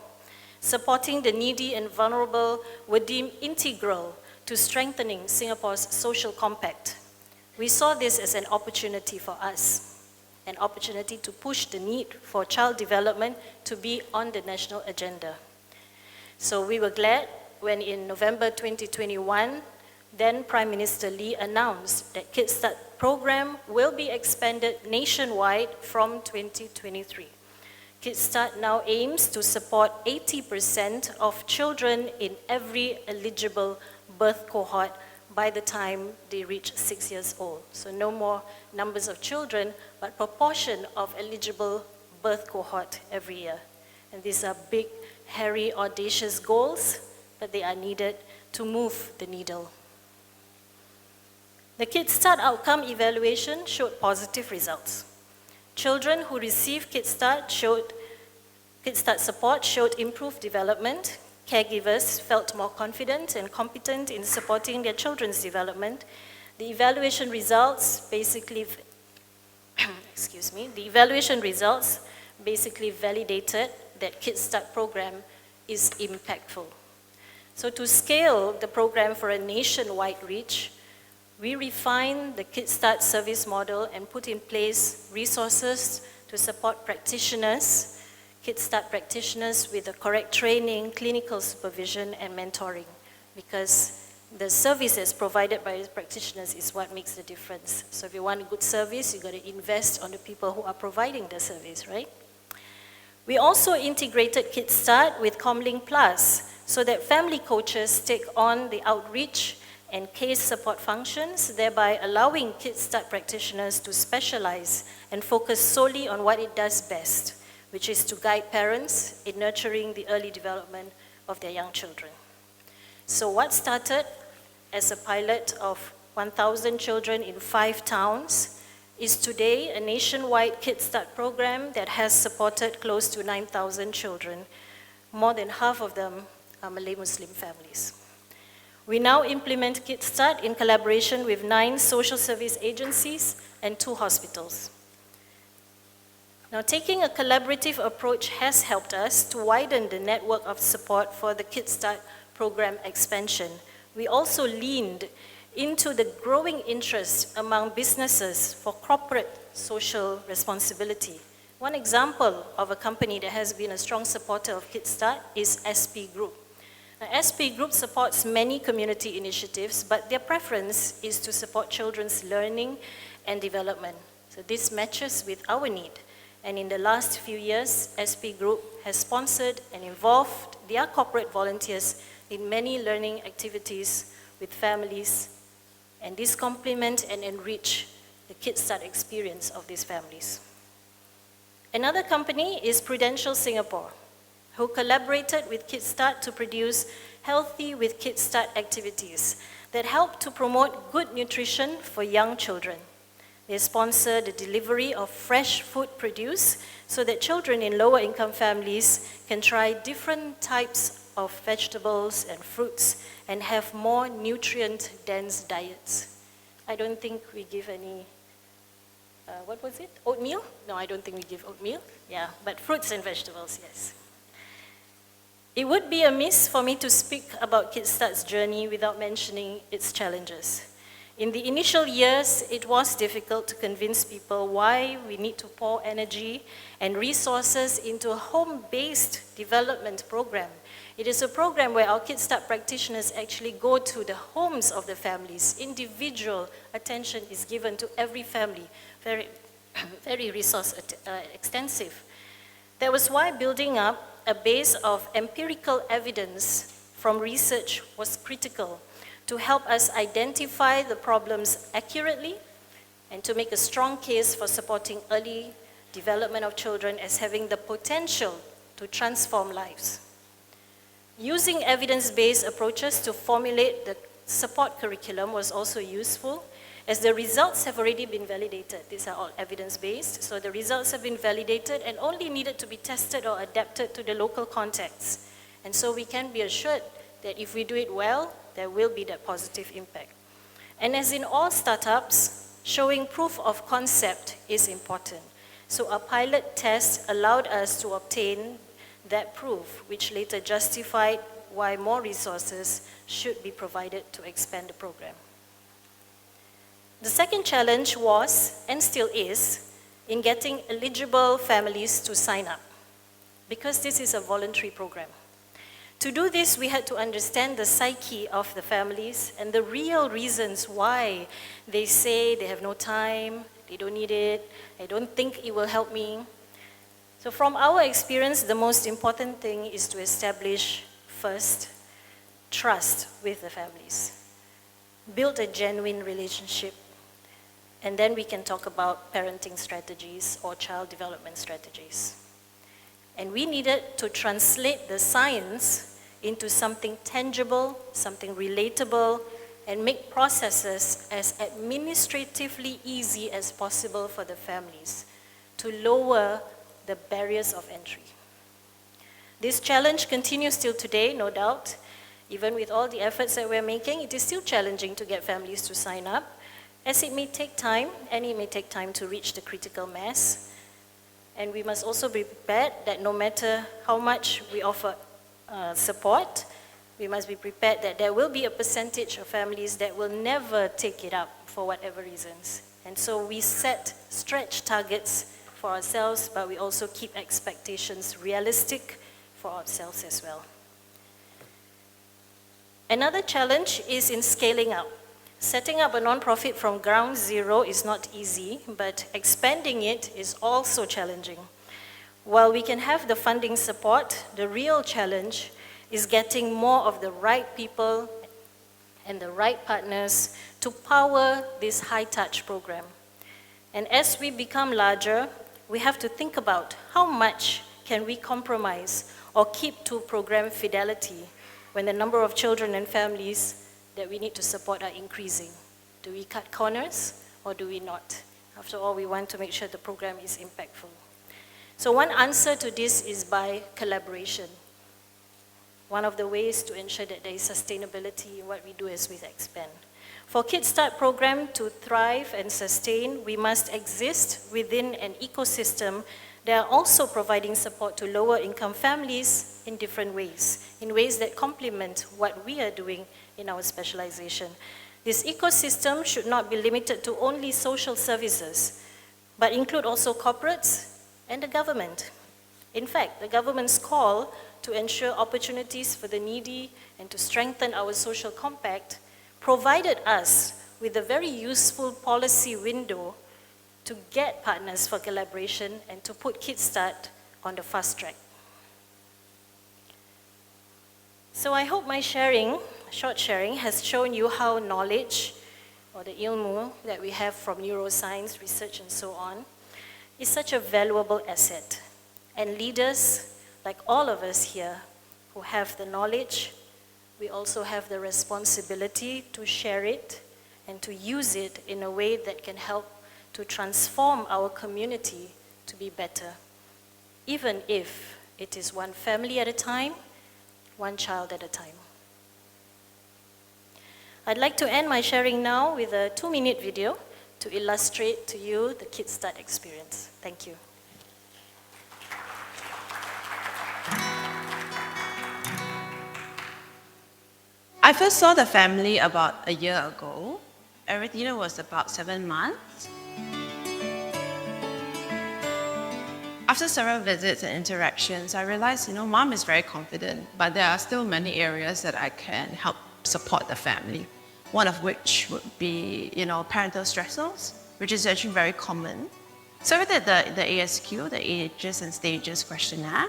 Supporting the needy and vulnerable were deemed integral to strengthening Singapore's social compact. We saw this as an opportunity for us, an opportunity to push the need for child development to be on the national agenda. So we were glad when in November 2021, then Prime Minister Lee announced that KidSTART program will be expanded nationwide from 2023. KidSTART now aims to support 80% of children in every eligible birth cohort by the time they reach 6 years old. So no more numbers of children, but proportion of eligible birth cohort every year. And these are big, hairy, audacious goals, but they are needed to move the needle. The KidSTART outcome evaluation showed positive results. Children who received KidSTART support showed improved development. Caregivers felt more confident and competent in supporting their children's development. The evaluation results basically, validated that KidSTART program is impactful. So to scale the program for a nationwide reach, we refined the KidSTART service model and put in place resources to support practitioners, KidSTART practitioners with the correct training, clinical supervision, and mentoring, because the services provided by the practitioners is what makes the difference. So if you want a good service, you've got to invest on the people who are providing the service, right? We also integrated KidSTART with Comlink Plus, so that family coaches take on the outreach and case support functions, thereby allowing KidSTART practitioners to specialize and focus solely on what it does best, which is to guide parents in nurturing the early development of their young children. So what started as a pilot of 1,000 children in 5 towns is today a nationwide KidSTART program that has supported close to 9,000 children. More than half of them are Malay Muslim families. We now implement KidSTART in collaboration with 9 social service agencies and 2 hospitals. Now, taking a collaborative approach has helped us to widen the network of support for the KidSTART program expansion. We also leaned into the growing interest among businesses for corporate social responsibility. One example of a company that has been a strong supporter of KidSTART is SP Group. Now, SP Group supports many community initiatives, but their preference is to support children's learning and development. So this matches with our need. And in the last few years, SP Group has sponsored and involved their corporate volunteers in many learning activities with families, and this complement and enrich the KidSTART experience of these families. Another company is Prudential Singapore, who collaborated with KidSTART to produce Healthy with KidSTART activities that help to promote good nutrition for young children. They sponsor the delivery of fresh food produce so that children in lower income families can try different types of vegetables and fruits and have more nutrient-dense diets. I don't think we give any, what was it? Oatmeal? No, I don't think we give oatmeal. Yeah, but fruits and vegetables, yes. It would be amiss for me to speak about KidSTART's journey without mentioning its challenges. In the initial years, it was difficult to convince people why we need to pour energy and resources into a home-based development program. It is a program where our KidSTART practitioners actually go to the homes of the families. Individual attention is given to every family, very resource extensive. That was why building up a base of empirical evidence from research was critical to help us identify the problems accurately and to make a strong case for supporting early development of children as having the potential to transform lives. Using evidence-based approaches to formulate the support curriculum was also useful, as the results have already been validated. These are all evidence-based, so the results have been validated and only needed to be tested or adapted to the local context. And so we can be assured that if we do it well, there will be that positive impact. And as in all startups, showing proof of concept is important. So a pilot test allowed us to obtain that proof, which later justified why more resources should be provided to expand the program. The second challenge was, and still is, in getting eligible families to sign up, because this is a voluntary program. To do this, we had to understand the psyche of the families and the real reasons why they say they have no time, they don't need it, I don't think it will help me. So from our experience, the most important thing is to establish, first, trust with the families. Build a genuine relationship, and then we can talk about parenting strategies or child development strategies. And we needed to translate the science into something tangible, something relatable, and make processes as administratively easy as possible for the families to lower the barriers of entry. This challenge continues till today, no doubt. Even with all the efforts that we're making, it is still challenging to get families to sign up, as it may take time, and it may take time to reach the critical mass. And we must also be prepared that no matter how much we offer support, we must be prepared that there will be a percentage of families that will never take it up for whatever reasons. And so we set stretch targets for ourselves, but we also keep expectations realistic for ourselves as well. Another challenge is in scaling up. Setting up a non-profit from ground zero is not easy, but expanding it is also challenging. While we can have the funding support, the real challenge is getting more of the right people and the right partners to power this high-touch program. And as we become larger, we have to think about how much can we compromise or keep to program fidelity when the number of children and families that we need to support are increasing. Do we cut corners or do we not? After all, we want to make sure the program is impactful. So one answer to this is by collaboration. One of the ways to ensure that there is sustainability in what we do as we expand. For KidSTART program to thrive and sustain, we must exist within an ecosystem that are also providing support to lower income families in different ways, in ways that complement what we are doing in our specialization. This ecosystem should not be limited to only social services, but include also corporates and the government. In fact, the government's call to ensure opportunities for the needy and to strengthen our social compact provided us with a very useful policy window to get partners for collaboration and to put KidSTART on the fast track. So I hope my short sharing has shown you how knowledge, or the ilmu that we have from neuroscience, research and so on, is such a valuable asset. And leaders, like all of us here, who have the knowledge, we also have the responsibility to share it and to use it in a way that can help to transform our community to be better, even if it is one family at a time, one child at a time. I'd like to end my sharing now with a 2-minute video to illustrate to you the KidSTART experience. Thank you. I first saw the family about a year ago. Everything was about 7 months. After several visits and interactions, I realized, Mom is very confident, but there are still many areas that I can help support the family. One of which would be, parental stressors, which is actually very common. So we did the ASQ, the Ages and Stages questionnaire.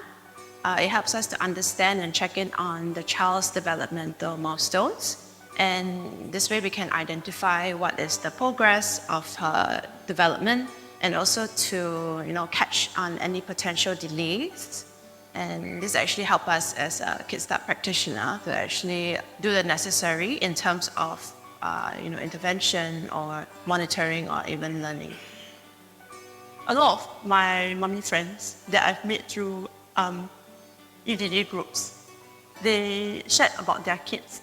It helps us to understand and check in on the child's developmental milestones. And this way we can identify what is the progress of her development and also to catch on any potential delays. And this actually helps us as a KidSTART practitioner to actually do the necessary in terms of intervention or monitoring or even learning. A lot of my mommy friends that I've met through EDD groups, they shared about their kids'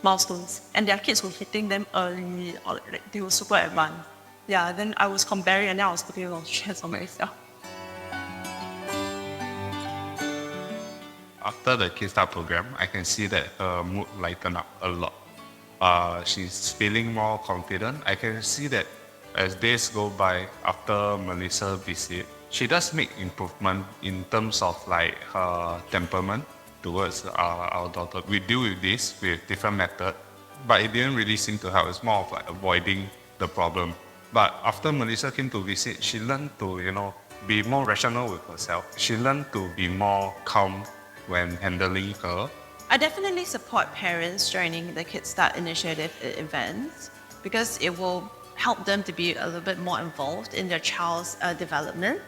milestones, and their kids were hitting them early, or they were super advanced. Yeah, then I was comparing, and then I was putting a lot of stress on myself. After the KidSTART program, I can see that her mood lightened up a lot. She's feeling more confident. I can see that as days go by after Melissa's visit, she does make improvement in terms of her temperament towards our daughter. We deal with this with different methods, but it didn't really seem to help. It's more of avoiding the problem. But after Melissa came to visit, she learned to, be more rational with herself. She learned to be more calm when handling her. I definitely support parents joining the KidSTART initiative events because it will help them to be a little bit more involved in their child's development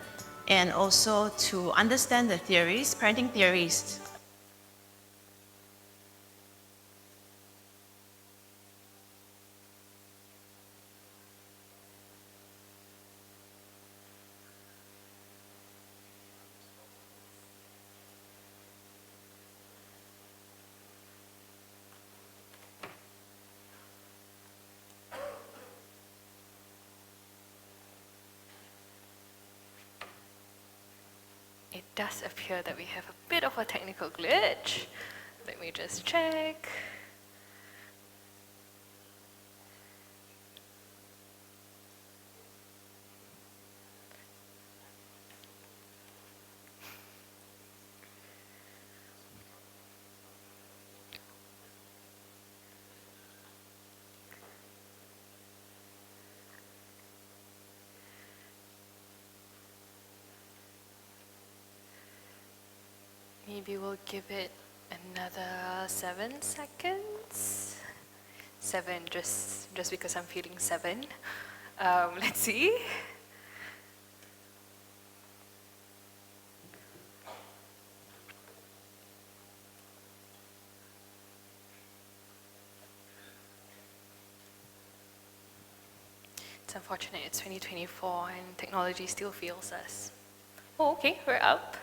and also to understand the theories, parenting theories. It does appear that we have a bit of a technical glitch. Let me just check. Maybe we'll give it Another 7 seconds. 7, just because I'm feeling 7. Let's see. It's unfortunate it's 2024 and technology still fails us. Oh, okay, we're up.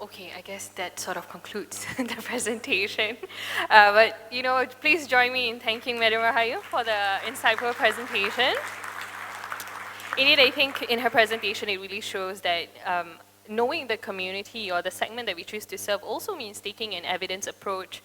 Okay, I guess that sort of concludes the presentation. But, you know, please join me in thanking Madam Rahayu for the insightful presentation. Indeed, I think in her presentation, it really shows that knowing the community or the segment that we choose to serve also means taking an evidence approach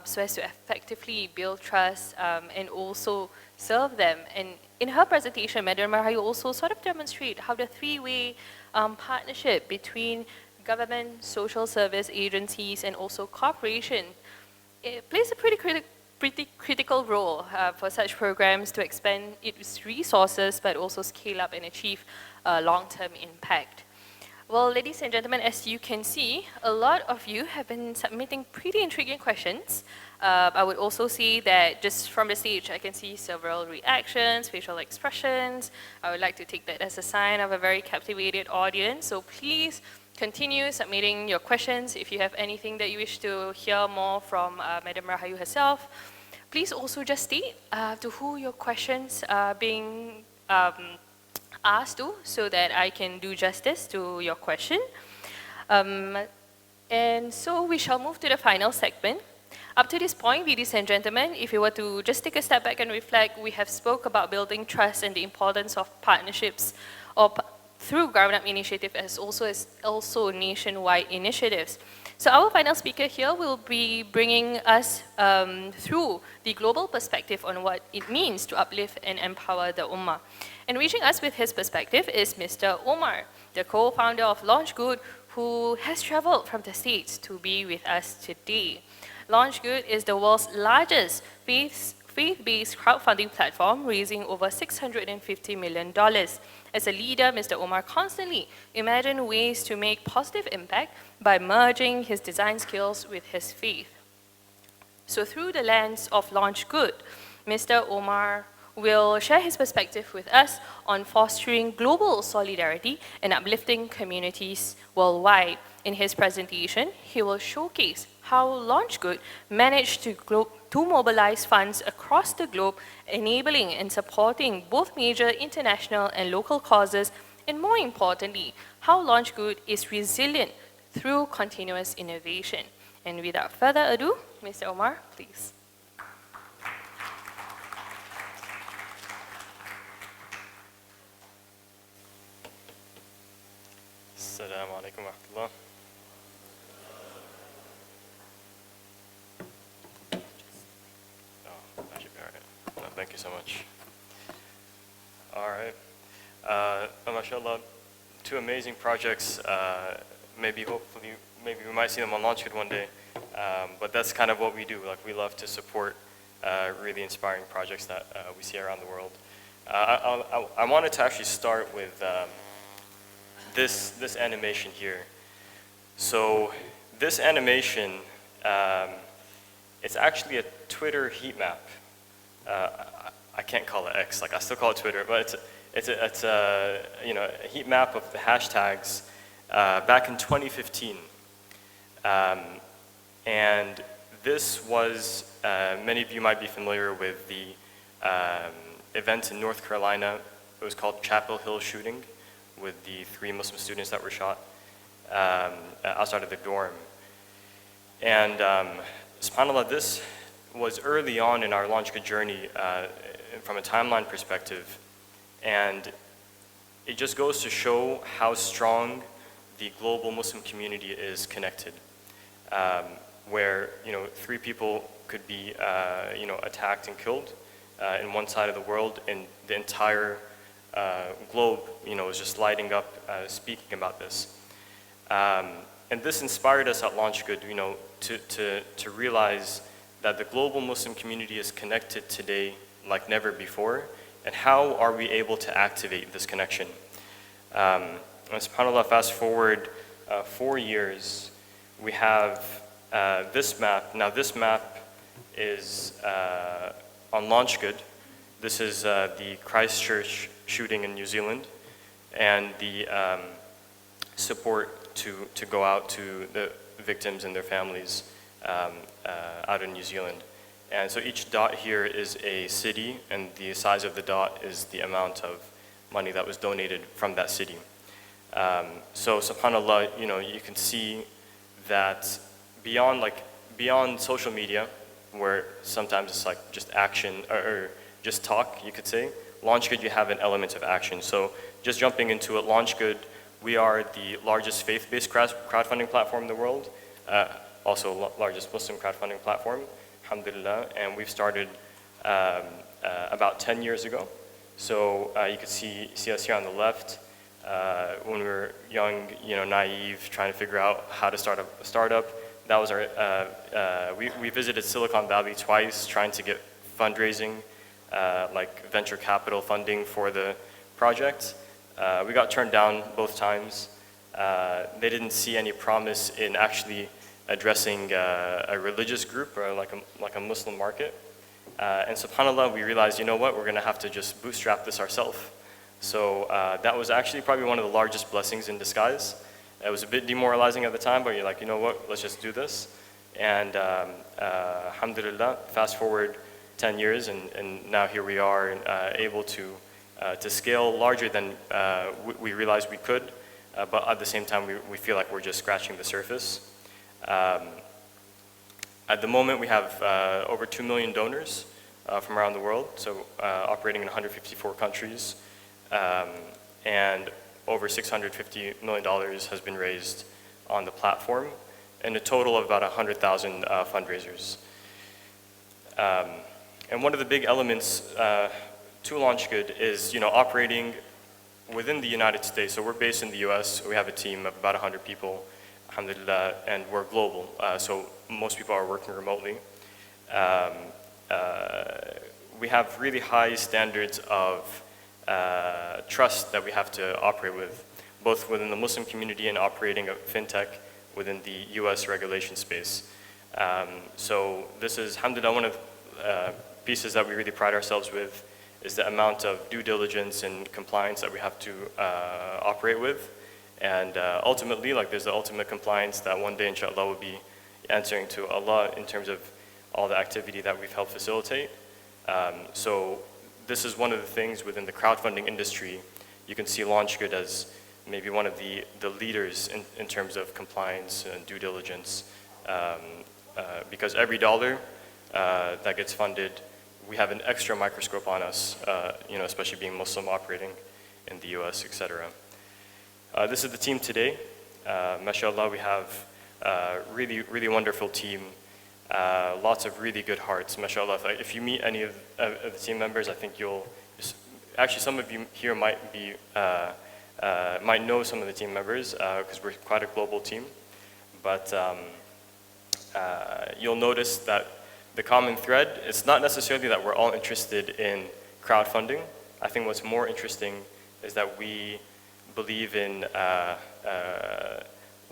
so as to effectively build trust and also serve them. And in her presentation, Madam Rahayu also sort of demonstrate how the three-way partnership between government, social service agencies, and also corporation, it plays a pretty critical role for such programs to expand its resources, but also scale up and achieve long-term impact. Well, ladies and gentlemen, as you can see, a lot of you have been submitting pretty intriguing questions. I would also say that just from the stage, I can see several reactions, facial expressions. I would like to take that as a sign of a very captivated audience. So please continue submitting your questions. If you have anything that you wish to hear more from Madam Rahayu herself, please also just state to who your questions are being asked to so that I can do justice to your question. And so we shall move to the final segment. Up to this point, ladies and gentlemen, if you were to just take a step back and reflect, we have spoke about building trust and the importance of partnerships or through ground-up initiative as also nationwide initiatives. So our final speaker here will be bringing us through the global perspective on what it means to uplift and empower the Ummah. And reaching us with his perspective is Mr. Omar, the co-founder of LaunchGood, who has traveled from the States to be with us today. LaunchGood is the world's largest faith-based crowdfunding platform, raising over $650 million. As a leader, Mr. Omar constantly imagined ways to make positive impact by merging his design skills with his faith. So through the lens of LaunchGood, Mr. Omar will share his perspective with us on fostering global solidarity and uplifting communities worldwide. In his presentation, he will showcase how LaunchGood managed to mobilize funds across the globe, enabling and supporting both major international and local causes, and more importantly, how LaunchGood is resilient through continuous innovation. And without further ado, Mr. Omar, please. Assalamu alaikum wa rahmatullah. Oh, that should be all right. No, thank you so much. All right. MashaAllah, two amazing projects. Hopefully, we might see them on LaunchGood one day. But that's kind of what we do. Like, we love to support really inspiring projects that we see around the world. I wanted to actually start with this animation here. So this animation, it's actually a Twitter heat map. I can't call it X, like I still call it Twitter, but it's a a heat map of the hashtags back in 2015. And this was, many of you might be familiar with the event in North Carolina. It was called Chapel Hill shooting, with the 3 Muslim students that were shot outside of the dorm. And subhanAllah, this was early on in our LaunchGood journey from a timeline perspective. And it just goes to show how strong the global Muslim community is connected. Where 3 people could be attacked and killed in one side of the world, and the entire globe was just lighting up speaking about this. And this inspired us at LaunchGood to realize that the global Muslim community is connected today like never before, and how are we able to activate this connection? And subhanAllah, fast forward 4 years, we have this map. Now this map is on LaunchGood. This is the Christchurch shooting in New Zealand, and the support to go out to the victims and their families out in New Zealand. And so each dot here is a city, and the size of the dot is the amount of money that was donated from that city. So subhanAllah, you can see that beyond social media, where sometimes it's like just action or just talk, you could say, LaunchGood, you have an element of action. So just jumping into it, LaunchGood, we are the largest faith-based crowdfunding platform in the world, also largest Muslim crowdfunding platform, alhamdulillah, and we've started about 10 years ago. So you can see us here on the left, when we were young, naive, trying to figure out how to start a startup. That was our, we visited Silicon Valley twice, trying to get fundraising, like venture capital funding for the project. We got turned down both times. They didn't see any promise in actually addressing a religious group or like a Muslim market. And subhanAllah, we realized, we're going to have to just bootstrap this ourselves. So that was actually probably one of the largest blessings in disguise. It was a bit demoralizing at the time, but you're like, let's just do this. And alhamdulillah, fast forward 10 years, and now here we are, able to scale larger than we realized we could, but at the same time, we feel like we're just scratching the surface. At the moment, we have over 2 million donors from around the world, so operating in 154 countries, and over $650 million has been raised on the platform, and a total of about 100,000 fundraisers. And one of the big elements to LaunchGood is, operating within the United States. So we're based in the US. We have a team of about 100 people, alhamdulillah, and we're global. So most people are working remotely. We have really high standards of trust that we have to operate with, both within the Muslim community and operating a fintech within the US regulation space. So this is, alhamdulillah, one of the pieces that we really pride ourselves with is the amount of due diligence and compliance that we have to operate with. And ultimately, there's the ultimate compliance that one day, inshallah, will be answering to Allah in terms of all the activity that we've helped facilitate. So this is one of the things within the crowdfunding industry. You can see LaunchGood as maybe one of the leaders in terms of compliance and due diligence, because every dollar that gets funded, we have an extra microscope on us, especially being Muslim operating in the US, etc. This is the team today. MashaAllah, we have a really, really wonderful team. Lots of really good hearts, mashallah. If you meet any of the team members, I think you'll actually, some of you here might know some of the team members because we're quite a global team. But you'll notice that the common thread, it's not necessarily that we're all interested in crowdfunding. I think what's more interesting is that we believe in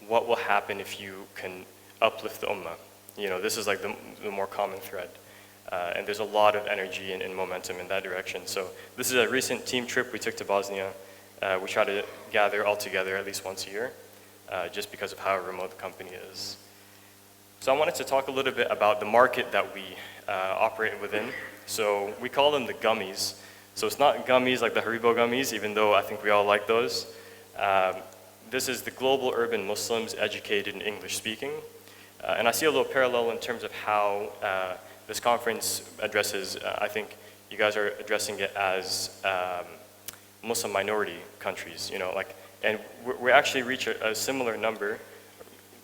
what will happen if you can uplift the ummah. This is like the more common thread. And there's a lot of energy and momentum in that direction. So this is a recent team trip we took to Bosnia. We try to gather all together at least once a year, just because of how remote the company is. So I wanted to talk a little bit about the market that we operate within. So we call them the gummies. So it's not gummies like the Haribo gummies, even though I think we all like those. This is the global urban Muslims educated in English speaking. And I see a little parallel in terms of how this conference addresses, I think you guys are addressing it as Muslim minority countries, and we actually reach a similar number,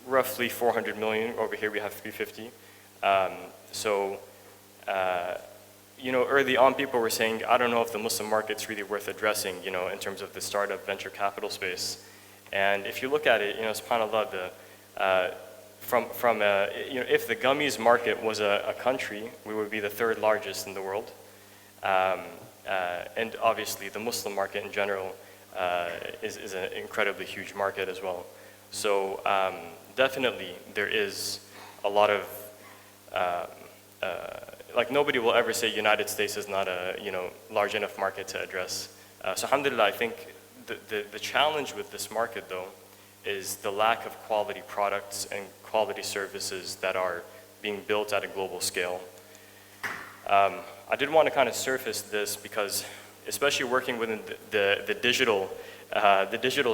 roughly 400 million. Over here we have 350. Early on people were saying, I don't know if the Muslim market's really worth addressing, in terms of the startup venture capital space. And if you look at it, subhanAllah, if the gummies market was a country, we would be the third largest in the world. And obviously the Muslim market in general is an incredibly huge market as well. So definitely there is a lot of, nobody will ever say United States is not a large enough market to address. So alhamdulillah, I think the challenge with this market though is the lack of quality products and quality services that are being built at a global scale. I did want to kind of surface this because, especially working within the digital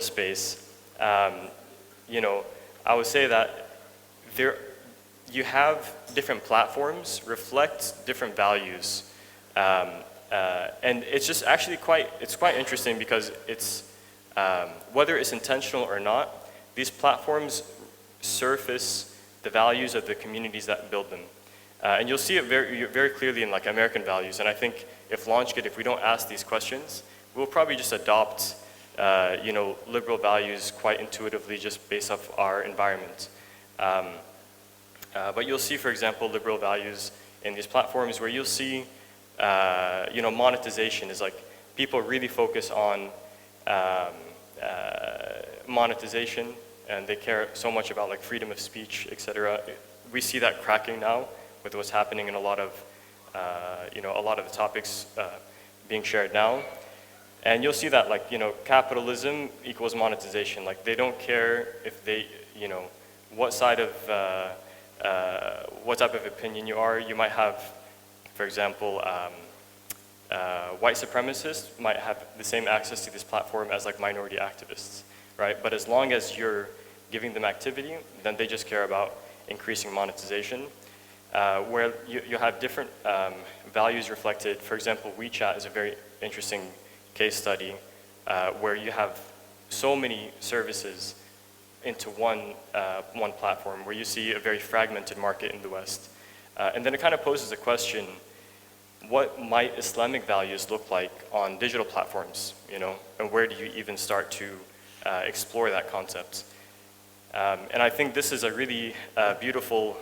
space, I would say that you have different platforms reflect different values, and it's just actually quite interesting because it's whether it's intentional or not, these platforms surface the values of the communities that build them. And you'll see it very clearly in American values. And I think if LaunchGood, if we don't ask these questions, we'll probably just adopt liberal values quite intuitively just based off our environment. But you'll see, for example, liberal values in these platforms where you'll see monetization is people really focus on monetization, and they care so much about freedom of speech, etc. We see that cracking now with what's happening in a lot of the topics being shared now. And you'll see that capitalism equals monetization. They don't care if they, what side of, what type of opinion you are. You might have, for example, white supremacists might have the same access to this platform as minority activists, right? But as long as you're giving them activity, then they just care about increasing monetization. Where you have different values reflected. For example, WeChat is a very interesting case study where you have so many services into one platform, where you see a very fragmented market in the West. And then it kind of poses a question, what might Islamic values look like on digital platforms, and where do you even start to explore that concept? And I think this is a really beautiful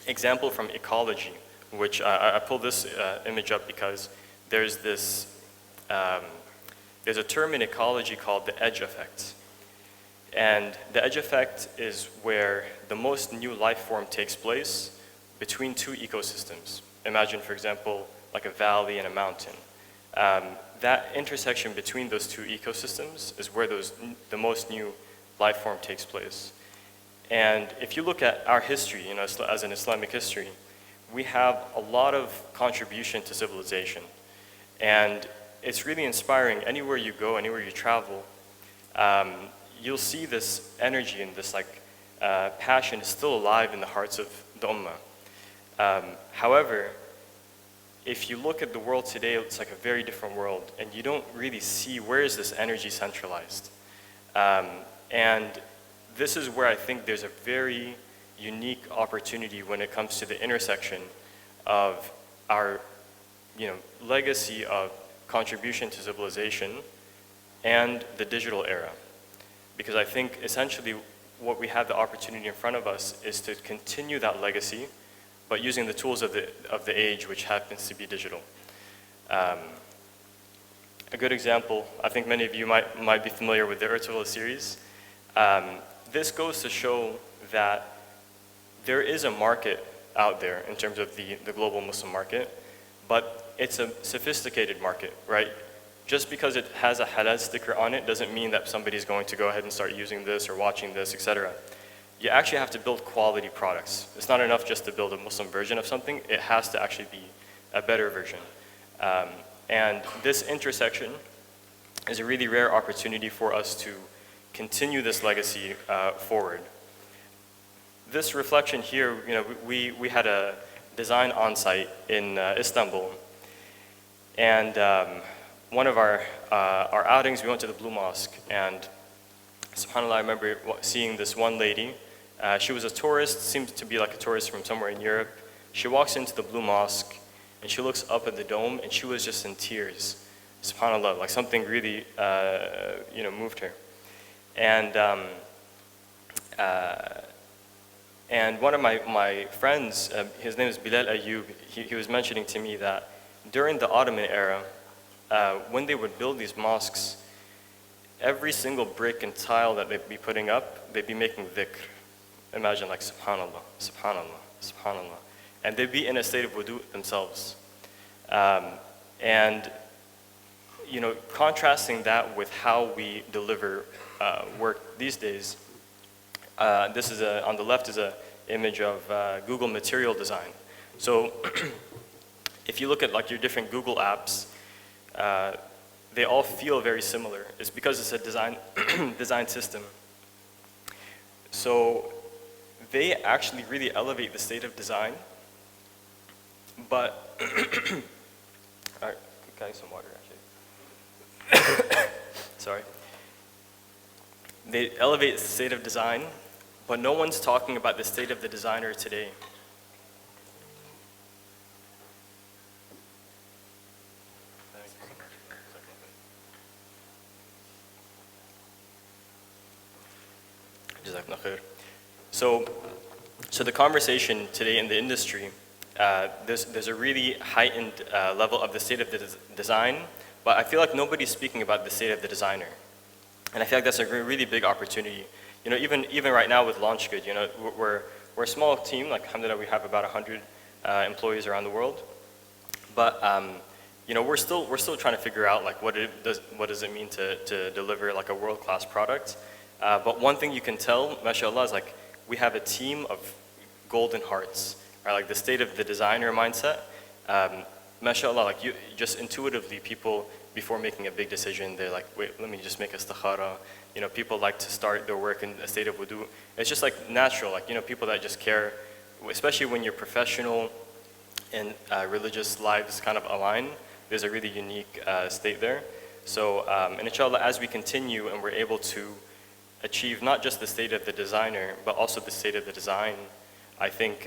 example from ecology, which I pulled this image up because there's a term in ecology called the edge effect. And the edge effect is where the most new life form takes place between two ecosystems. Imagine, for example, a valley and a mountain. That intersection between those two ecosystems is where the most new life form takes place. And if you look at our history, as an Islamic history, we have a lot of contribution to civilization. And it's really inspiring. Anywhere you go, anywhere you travel, you'll see this energy and this passion is still alive in the hearts of the ummah. However, if you look at the world today, it's a very different world, and you don't really see where is this energy centralized. And this is where I think there's a very unique opportunity when it comes to the intersection of our legacy of contribution to civilization and the digital era. Because I think essentially what we have the opportunity in front of us is to continue that legacy, but using the tools of the age, which happens to be digital. A good example, I think many of you might be familiar with the Ertugrul series. This goes to show that there is a market out there in terms of the global Muslim market, but it's a sophisticated market, right? Just because it has a halal sticker on it doesn't mean that somebody's going to go ahead and start using this or watching this, etc. You actually have to build quality products. It's not enough just to build a Muslim version of something. It has to actually be a better version. And this intersection is a really rare opportunity for us to continue this legacy forward. This reflection here, you know, we had a design on-site in Istanbul, and one of our outings, we went to the Blue Mosque, and subhanAllah, I remember seeing this one lady. She was a tourist, seemed to be like a tourist from somewhere in Europe. She walks into the Blue Mosque, and she looks up at the dome, and she was just in tears. SubhanAllah, like something really, you know, moved her. And one of my friends, his name is Bilal Ayyub, he was mentioning to me that during the Ottoman era, when they would build these mosques, every single brick and tile that they'd be putting up, they'd be making dhikr. Imagine like subhanallah, subhanallah, subhanallah. And they'd be in a state of wudu themselves. And you know, contrasting that with how we deliver work these days, this is on the left is an image of Google material design. So if you look at like your different Google apps, they all feel very similar. It's because it's a design system. So they actually really elevate the state of design, but all right, can I get some water actually? Sorry. They elevate the state of design, but no one's talking about the state of the designer today. So the conversation today in the industry, there's a really heightened level of the state of the design, but I feel like nobody's speaking about the state of the designer. And I feel like that's a really big opportunity. You know, even right now with LaunchGood, you know, we're a small team. Like, alhamdulillah, we have about 100 employees around the world. But you know, we're still trying to figure out like what does it mean to deliver like a world-class product. But one thing you can tell, mashallah, is like we have a team of golden hearts, right? Like the state of the designer mindset. Mashallah, like you just intuitively, people before making a big decision, they're like, wait, let me just make istikhara. You know, people like to start their work in a state of wudu. It's just like natural, like, you know, people that just care, especially when you're professional and religious lives kind of align, there's a really unique state there. So, and inshallah, as we continue and we're able to achieve not just the state of the designer, but also the state of the design, I think,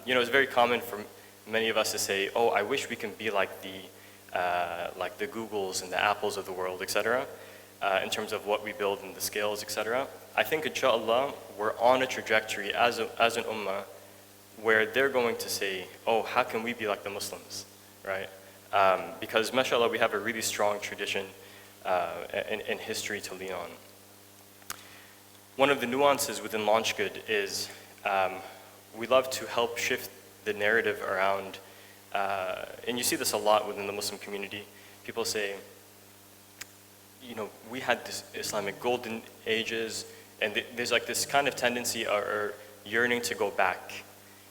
you know, it's very common for many of us to say, oh, I wish we can be like the Googles and the Apples of the world, etc., in terms of what we build and the scales, etc. I think, inshallah, we're on a trajectory as an ummah where they're going to say, oh, how can we be like the Muslims, right? Because, mashallah, we have a really strong tradition in history to lean on. One of the nuances within LaunchGood is we love to help shift the narrative around, and you see this a lot within the Muslim community. People say, you know, we had this Islamic golden ages, and there's like this kind of tendency or yearning to go back,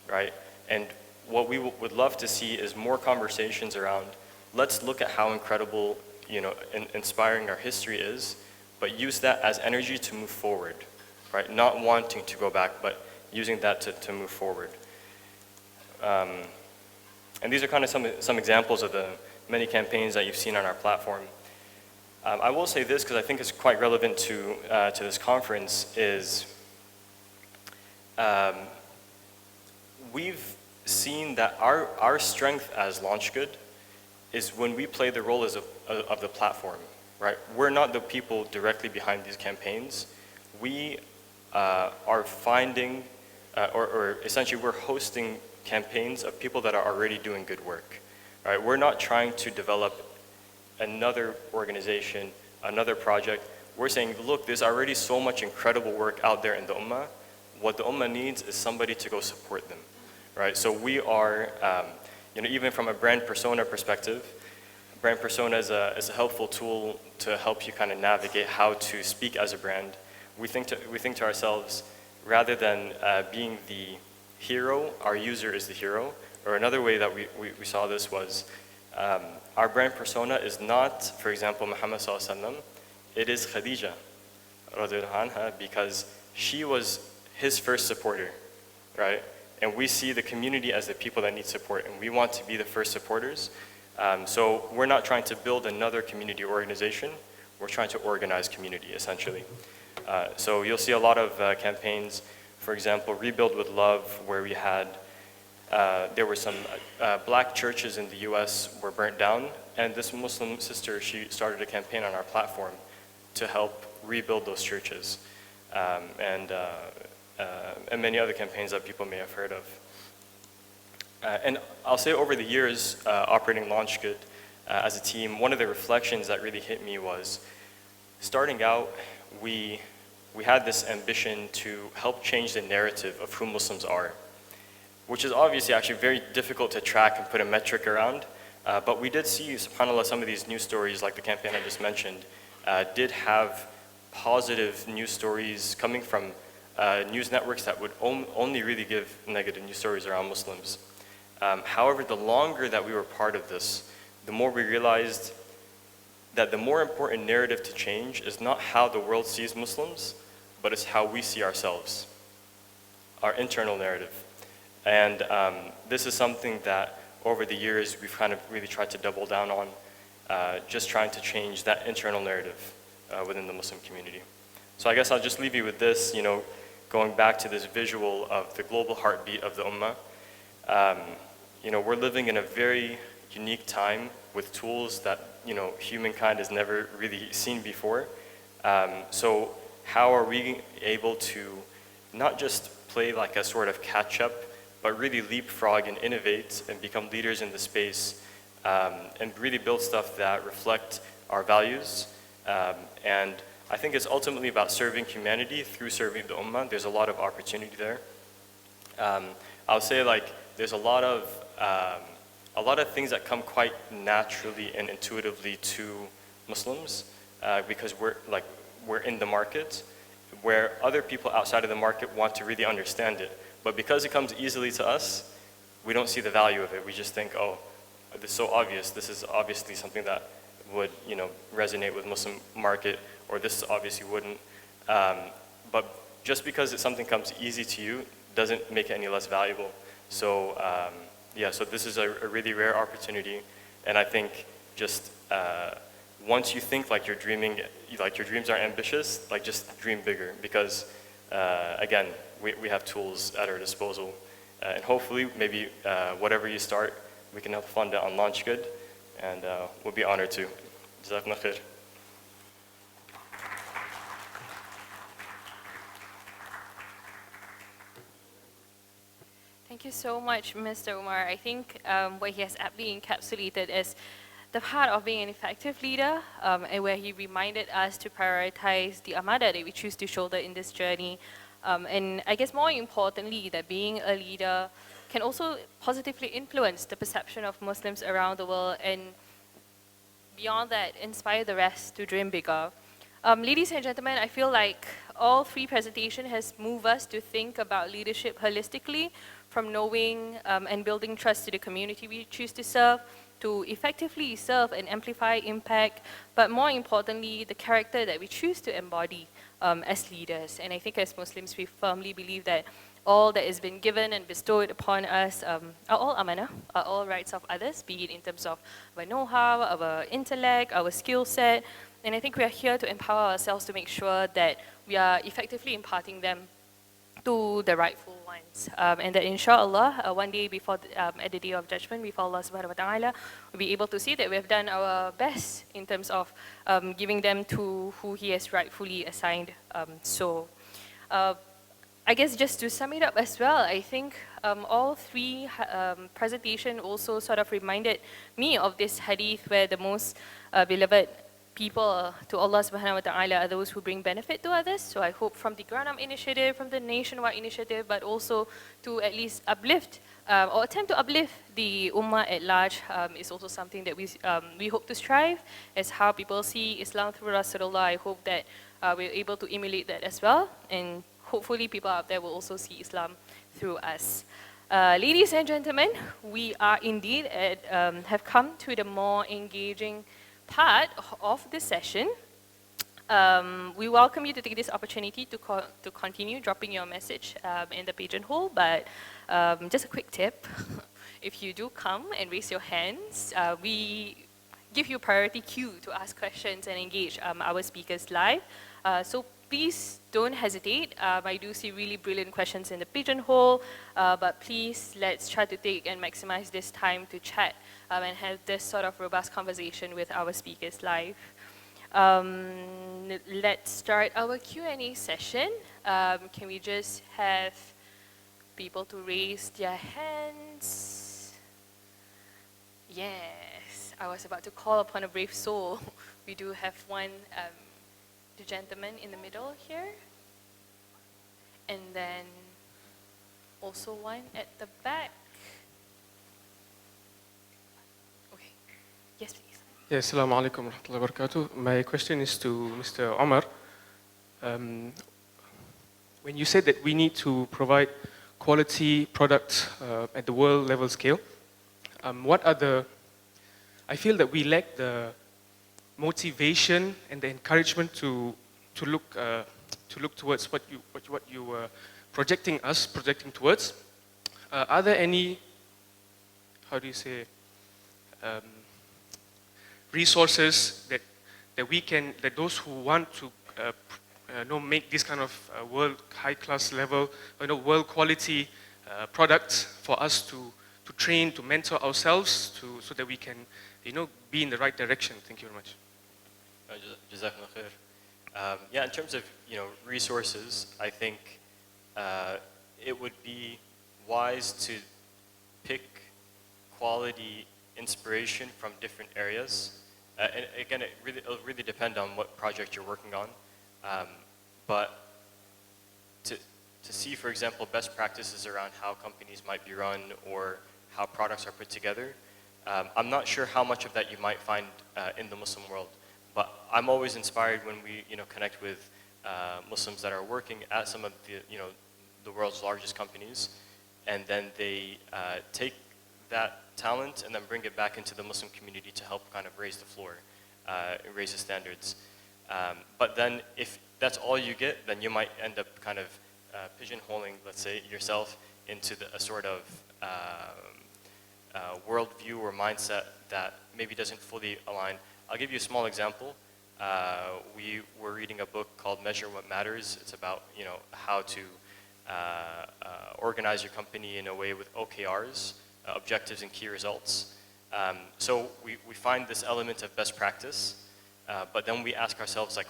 right? And what we would love to see is more conversations around, let's look at how incredible, you know, inspiring our history is, but use that as energy to move forward, right? Not wanting to go back, but using that to move forward. And these are kind of some examples of the many campaigns that you've seen on our platform. I will say this, because I think it's quite relevant to this conference, is we've seen that our strength as LaunchGood is when we play the role of the platform, right? We're not the people directly behind these campaigns. We are finding, or essentially we're hosting campaigns of people that are already doing good work, right? We're not trying to develop another organization, another project. We're saying, look, there's already so much incredible work out there in the ummah. What the ummah needs is somebody to go support them, right? So we are, even from a brand persona perspective, brand persona is a helpful tool to help you kind of navigate how to speak as a brand. We think to ourselves, rather than being the hero, our user is the hero. Or another way that we saw this was, our brand persona is not, for example, Muhammad Sallallahu Alaihi Wasallam, it is Khadija, radiallahu anha, because she was his first supporter, right? And we see the community as the people that need support, and we want to be the first supporters. So we're not trying to build another community organization, we're trying to organize community, essentially. So you'll see a lot of campaigns, for example, Rebuild with Love, where we had, there were some black churches in the US were burnt down, and this Muslim sister, she started a campaign on our platform to help rebuild those churches, and many other campaigns that people may have heard of. And I'll say over the years, operating LaunchGood as a team, one of the reflections that really hit me was, starting out, we had this ambition to help change the narrative of who Muslims are, which is obviously actually very difficult to track and put a metric around. But we did see, subhanAllah, some of these news stories, like the campaign I just mentioned, did have positive news stories coming from news networks that would only really give negative news stories around Muslims. However, the longer that we were part of this, the more we realized that the more important narrative to change is not how the world sees Muslims, but it's how we see ourselves, our internal narrative. And this is something that over the years we've kind of really tried to double down on, just trying to change that internal narrative within the Muslim community. So I guess I'll just leave you with this, going back to this visual of the global heartbeat of the Ummah. We're living in a very unique time with tools that humankind has never really seen before. So how are we able to not just play like a sort of catch-up, but really leapfrog and innovate and become leaders in the space, and really build stuff that reflect our values. And I think it's ultimately about serving humanity through serving the Ummah. There's a lot of opportunity there. I'll say there's a lot of things that come quite naturally and intuitively to Muslims, because we're in the market, where other people outside of the market want to really understand it. But because it comes easily to us, we don't see the value of it. We just think, oh, this is so obvious. This is obviously something that would resonate with Muslim market, or this obviously wouldn't. But just because something comes easy to you doesn't make it any less valuable. So so this is a really rare opportunity, and I think just once you think like you're dreaming, like your dreams are ambitious, just dream bigger, because again, we have tools at our disposal, and hopefully maybe whatever you start, we can help fund it on LaunchGood, and we'll be honored to. Jazakumullah khair. Thank you so much, Mr. Omar. I think what he has aptly encapsulated is the part of being an effective leader, and where he reminded us to prioritize the amanah that we choose to shoulder in this journey. And I guess more importantly, that being a leader can also positively influence the perception of Muslims around the world, and beyond that, inspire the rest to dream bigger. Ladies and gentlemen, I feel like all three presentations has moved us to think about leadership holistically, from knowing and building trust to the community we choose to serve, to effectively serve and amplify impact, but more importantly, the character that we choose to embody as leaders. And I think as Muslims, we firmly believe that all that has been given and bestowed upon us are all amanah, are all rights of others, be it in terms of our know-how, our intellect, our skill set. And I think we are here to empower ourselves to make sure that we are effectively imparting them to the rightful ones. And that inshallah, one day before, at the day of judgment, before Allah subhanahu wa ta'ala, we'll be able to see that we have done our best in terms of giving them to who He has rightfully assigned. I guess just to sum it up as well, I think all three presentations also sort of reminded me of this hadith where the most beloved people to Allah subhanahu wa ta'ala are those who bring benefit to others. So I hope from the ground-up initiative, from the nationwide initiative, but also to at least uplift or attempt to uplift the ummah at large is also something that we hope to strive as how people see Islam through Rasulullah. I hope that we're able to emulate that as well, and hopefully people out there will also see Islam through us. Ladies and gentlemen, we are indeed have come to the more engaging part of this session. We welcome you to take this opportunity to continue dropping your message in the pigeonhole, but just a quick tip, if you do come and raise your hands, we give you priority queue to ask questions and engage our speakers live. So please don't hesitate. I do see really brilliant questions in the pigeonhole, but please let's try to take and maximize this time to chat and have this sort of robust conversation with our speakers live. Let's start our Q&A session. Can we just have people to raise their hands? Yes, I was about to call upon a brave soul. We do have one, the gentleman in the middle here, and then also one at the back. Okay, yes please. Yes, Assalamu alaikum wa rahmatullahi wa barakatuh. My question is to Mr. Omar. When you said that we need to provide quality products at the world level scale, what are the, I feel that we lack the motivation and the encouragement to look towards what you were projecting towards. Are there any, how do you say, resources that those who want to make this kind of world high class level, world quality products for us to train, to mentor ourselves so that we can be in the right direction? Thank you very much. Jazakumullah khair. Yeah, in terms of resources, I think it would be wise to pick quality inspiration from different areas. And again, it'll really depend on what project you're working on. But to see, for example, best practices around how companies might be run or how products are put together, I'm not sure how much of that you might find in the Muslim world. But I'm always inspired when we connect with Muslims that are working at some of the world's largest companies, and then they take that talent and then bring it back into the Muslim community to help kind of raise the floor, raise the standards. But then if that's all you get, then you might end up kind of pigeonholing, let's say, yourself into a sort of worldview or mindset that maybe doesn't fully align. I'll give you a small example. We were reading a book called Measure What Matters. It's about how to organize your company in a way with OKRs, objectives and key results. So we find this element of best practice, but then we ask ourselves, like,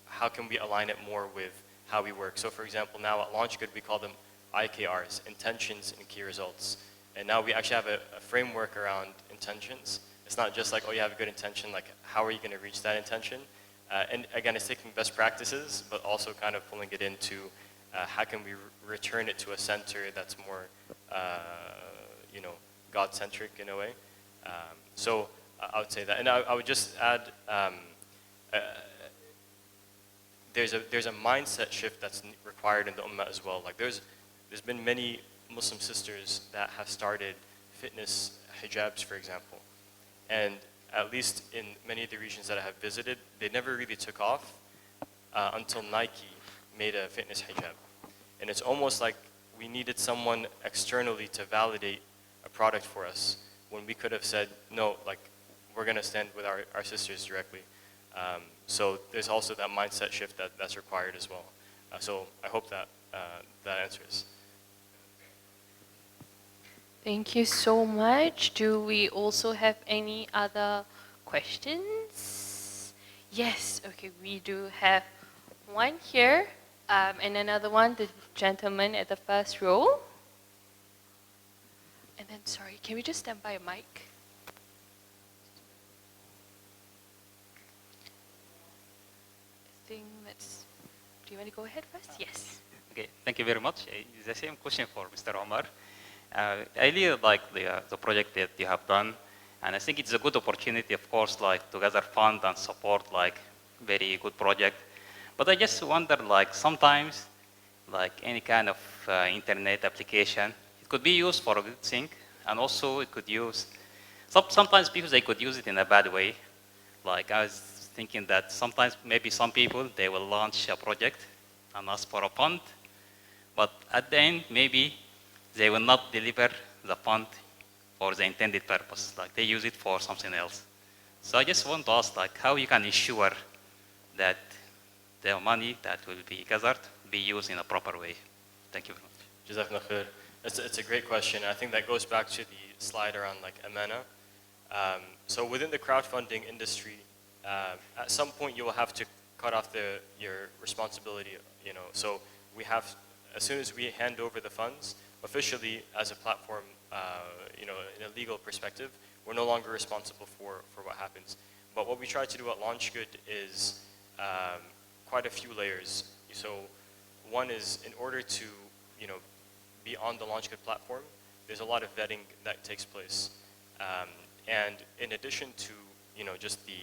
how can we align it more with how we work? So for example, now at LaunchGood, we call them IKRs, intentions and key results. And now we actually have a framework around intentions. It's not just like, oh, you have a good intention, like, how are you going to reach that intention? And again, it's taking best practices, but also kind of pulling it into how can we return it to a center that's more, God-centric in a way. So I would say that. And I would just add, there's a mindset shift that's required in the Ummah as well. Like there's been many Muslim sisters that have started fitness hijabs, for example. And at least in many of the regions that I have visited, they never really took off until Nike made a fitness hijab. And it's almost like we needed someone externally to validate a product for us when we could have said, no, like, we're going to stand with our sisters directly. So there's also that mindset shift that's required as well. So I hope that that answers. Thank you so much. Do we also have any other questions? Yes, okay, we do have one here, and another one, the gentleman at the first row. And then, sorry, can we just stand by a mic? think do you want to go ahead first? Yes. Okay, thank you very much. The same question for Mr. Omar. I really like the project that you have done, and I think it's a good opportunity, of course, like to gather fund and support like very good project. But I just wonder, like sometimes, like any kind of internet application, it could be used for a good thing, and also it could use, sometimes people, they could use it in a bad way. Like I was thinking that sometimes maybe some people, they will launch a project and ask for a fund, but at the end, maybe they will not deliver the fund for the intended purpose. Like they use it for something else. So I just want to ask, like, how you can ensure that the money that will be gathered be used in a proper way. Thank you very much. Jazakallah khair. It's a great question. I think that goes back to the slide around like Amana. So within the crowdfunding industry, at some point you will have to cut off your responsibility. So we have, as soon as we hand over the funds officially as a platform, in a legal perspective, we're no longer responsible for what happens. But what we try to do at LaunchGood is quite a few layers. So one is, in order to be on the LaunchGood platform, there's a lot of vetting that takes place. And in addition to just the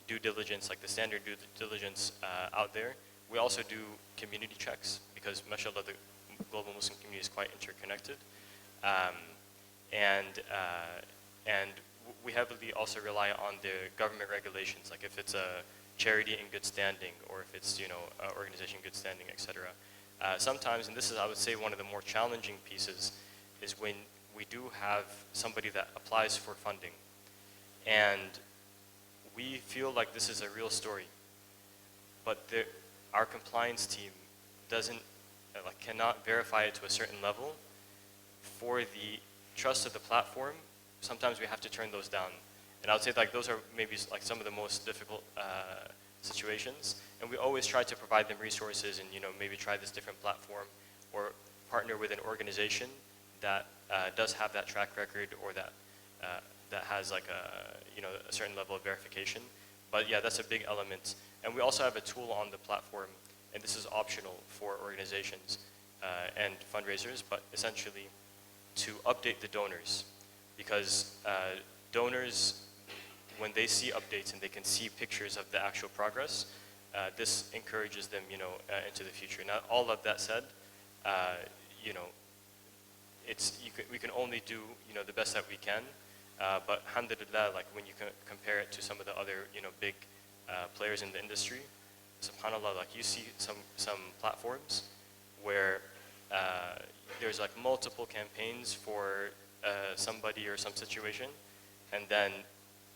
due diligence, like the standard due diligence out there, we also do community checks because, mashallah, the global Muslim community is quite interconnected. And we heavily also rely on the government regulations, like if it's a charity in good standing or if it's an organization in good standing, etc. Sometimes, and this is, I would say, one of the more challenging pieces, is when we do have somebody that applies for funding and we feel like this is a real story, but our compliance team cannot verify it to a certain level. For the trust of the platform, sometimes we have to turn those down. And I would say like those are maybe like some of the most difficult situations. And we always try to provide them resources and maybe try this different platform or partner with an organization that does have that track record or that has like a certain level of verification. But yeah, that's a big element. And we also have a tool on the platform, and this is optional for organizations and fundraisers, but essentially to update the donors. Because donors, when they see updates and they can see pictures of the actual progress, this encourages them, into the future. Now, all of that said, we can only do, the best that we can. But alhamdulillah, like when you compare it to some of the other, big players in the industry, subhanallah, like you see some platforms where there's like multiple campaigns for somebody or some situation, and then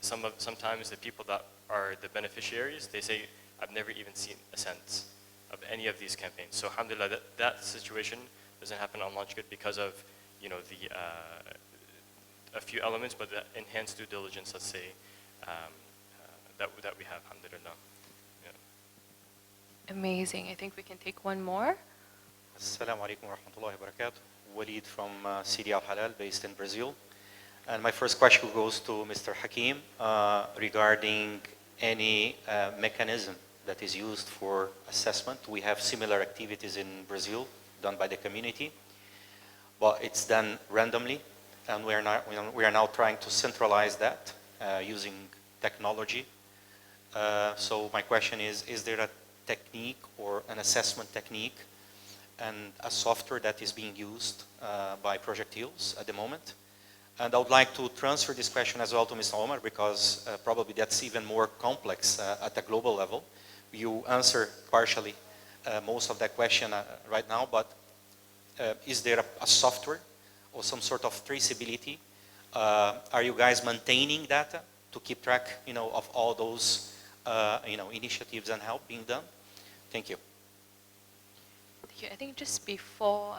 sometimes the people that are the beneficiaries, they say, I've never even seen a cent of any of these campaigns. So alhamdulillah, that situation doesn't happen on LaunchGood because of a few elements, but the enhanced due diligence, let's say, that we have, alhamdulillah. Yeah. Amazing. I think we can take one more. Assalamu alaikum wa rahmatullahi wa barakatuh. Walid from Sidi Al Halal, based in Brazil. And my first question goes to Mr. Hakim regarding any mechanism that is used for assessment. We have similar activities in Brazil done by the community, but it's done randomly, and we are now trying to centralize that using technology. So my question is there a technique or an assessment technique and a software that is being used by projectiles at the moment? And I would like to transfer this question as well to Mr. Omar, because probably that's even more complex at a global level. You answer partially most of that question right now, but is there a software or some sort of traceability? Are you guys maintaining data to keep track, of all those, initiatives and help being done? Thank you. Thank you. I think just before